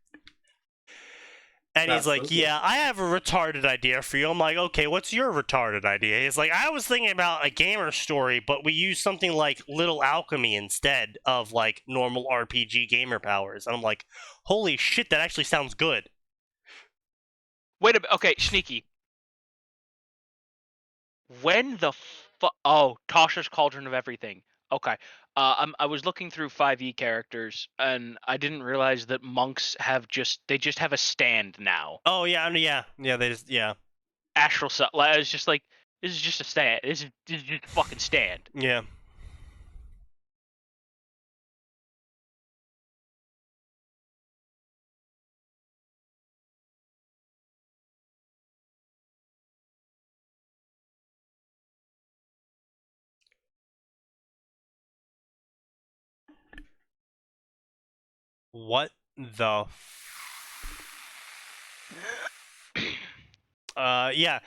And he's like, "Yeah, I have a retarded idea for you." I'm like, "Okay, what's your retarded idea?" He's like, "I was thinking about a gamer story, but we use something like Little Alchemy instead of, like, normal RPG gamer powers." And I'm like, "Holy shit, that actually sounds good." Wait a minute. Okay, Sneaky. When the oh, Tasha's Cauldron of Everything. Okay. I was looking through 5e characters, and I didn't realize that monks they just have a stand now. Oh yeah, they just Astral self. Like, it's just like this is just a stand. This is just a fucking stand. yeah. What the? Yeah.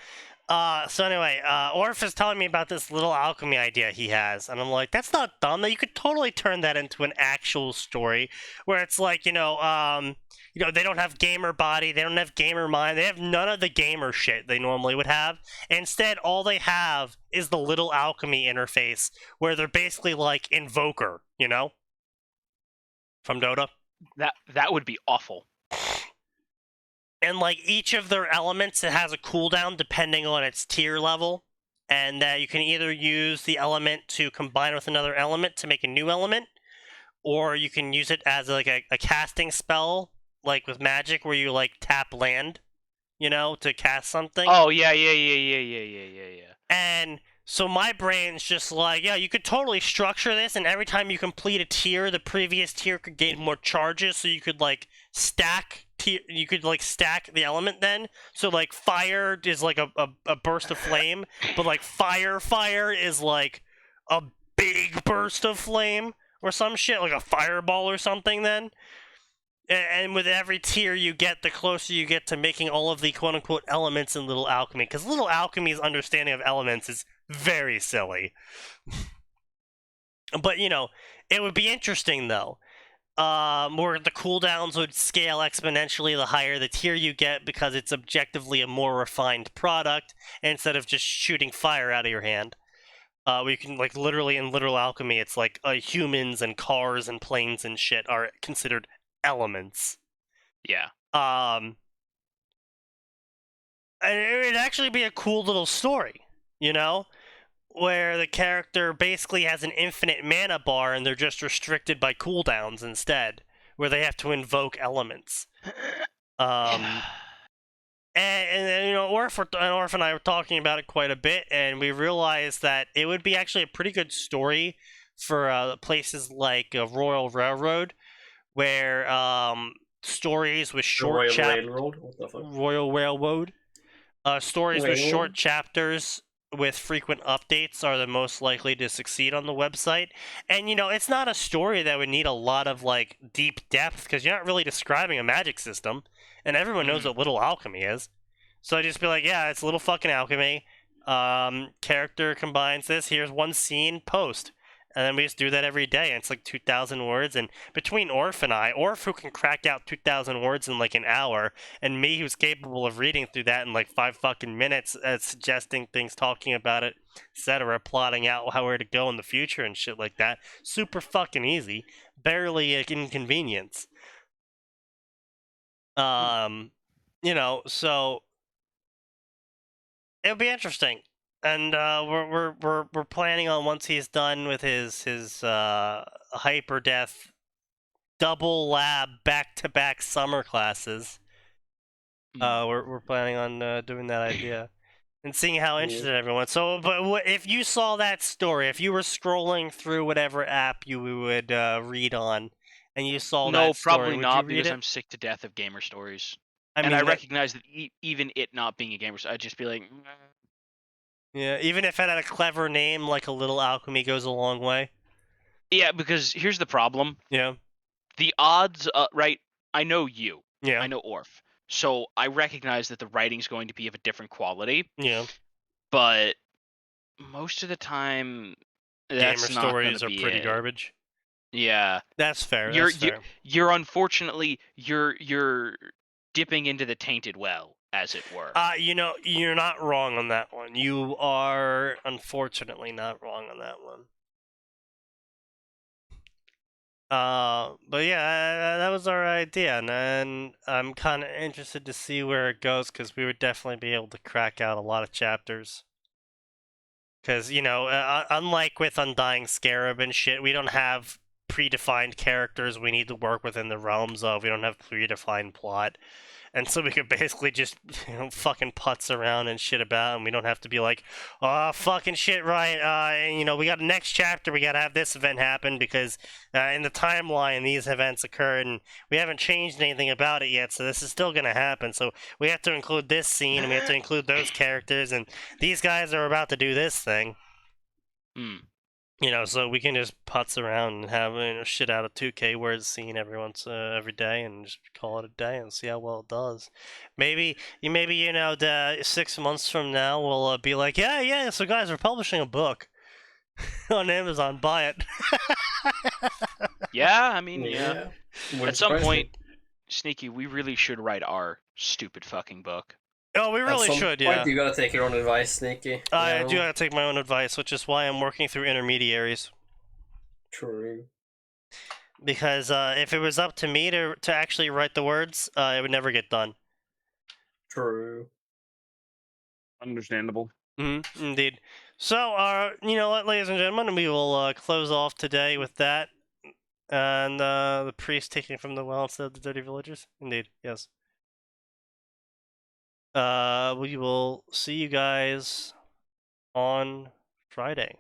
So anyway, Orf is telling me about this little alchemy idea he has, and I'm like, that's not dumb. That you could totally turn that into an actual story, where it's like, they don't have gamer body, they don't have gamer mind, they have none of the gamer shit they normally would have. Instead, all they have is the little alchemy interface, where they're basically like Invoker, from Dota. That would be awful. And like each of their elements, it has a cooldown depending on its tier level, and that you can either use the element to combine with another element to make a new element, or you can use it as like a casting spell, like with magic, where you like tap land, to cast something. Oh yeah. And so my brain's just like, yeah, you could totally structure this, and every time you complete a tier, the previous tier could gain more charges, so you could like stack the element then. So like fire is like a burst of flame, but like fire is like a big burst of flame or some shit, like a fireball or something then. And with every tier you get, the closer you get to making all of the quote-unquote elements in Little Alchemy. Because Little Alchemy's understanding of elements is very silly. But, it would be interesting, though. Where the cooldowns would scale exponentially the higher the tier you get, because it's objectively a more refined product, instead of just shooting fire out of your hand. We can, like, literally in Literal Alchemy, it's like humans and cars and planes and shit are considered elements. Yeah. And it would actually be a cool little story, where the character basically has an infinite mana bar and they're just restricted by cooldowns instead, where they have to invoke elements. And Orf and I were talking about it quite a bit, and we realized that it would be actually a pretty good story for places like Royal Railroad, where stories with short Royal Railroad. Stories with short chapters with frequent updates are the most likely to succeed on the website. And it's not a story that would need a lot of like deep depth, because you're not really describing a magic system, and everyone knows what Little Alchemy is. So I just be like, yeah, it's Little fucking Alchemy. Character combines this. Here's one scene. Post. And then we just do that every day, and it's like 2,000 words. And between Orf and I, Orf, who can crack out 2,000 words in like an hour, and me, who's capable of reading through that in like 5 fucking minutes, suggesting things, talking about it, etc., plotting out how we're to go in the future and shit like that. Super fucking easy. Barely an inconvenience. So it'll be interesting. And we're planning on, once he's done with his hyper death double lab back-to-back summer classes, we're planning on doing that idea and seeing how interested everyone. So, but if you saw that story, if you were scrolling through whatever app you would read on, and you saw that story, probably would not, you read because it? I'm sick to death of gamer stories. I I recognize that even it not being a gamer story, I'd just be like. Yeah, even if it had a clever name like a Little Alchemy goes a long way. Yeah, because here's the problem. Yeah. The odds, right? I know you. Yeah. I know Orf. So I recognize that the writing's going to be of a different quality. Yeah. But most of the time, that's gamer not stories are be pretty it. garbage. Yeah. That's fair. You're unfortunately you're dipping into the tainted well, as it were. You're not wrong on that one. You are unfortunately not wrong on that one. But yeah, that was our idea, and I'm kind of interested to see where it goes, because we would definitely be able to crack out a lot of chapters. Because, unlike with Undying Scarab and shit, we don't have predefined characters we need to work within the realms of. We don't have predefined plot. And so we could basically just, fucking putz around and shit about, and we don't have to be like, oh, fucking shit, right, we got a next chapter, we gotta have this event happen, because in the timeline, these events occurred, and we haven't changed anything about it yet, so this is still gonna happen, so we have to include this scene, and we have to include those characters, and these guys are about to do this thing. Hmm. So we can just putz around and have shit out of 2K words scene every day and just call it a day and see how well it does. Maybe 6 months from now we'll be like, yeah. So guys, we're publishing a book on Amazon. Buy it. Yeah, I mean, yeah. Wouldn't At some surprise me. point, Sneaky, we really should write our stupid fucking book. Oh, we really At some should, point, yeah. You gotta take your own advice, Sneaky. I do gotta take my own advice, which is why I'm working through intermediaries. True. Because if it was up to me to actually write the words, it would never get done. True. Understandable. Indeed. So, ladies and gentlemen, we will close off today with that. And the priest taking from the well instead of the dirty villagers. Indeed, yes. We will see you guys on Friday,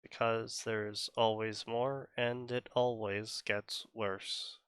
because there's always more and it always gets worse.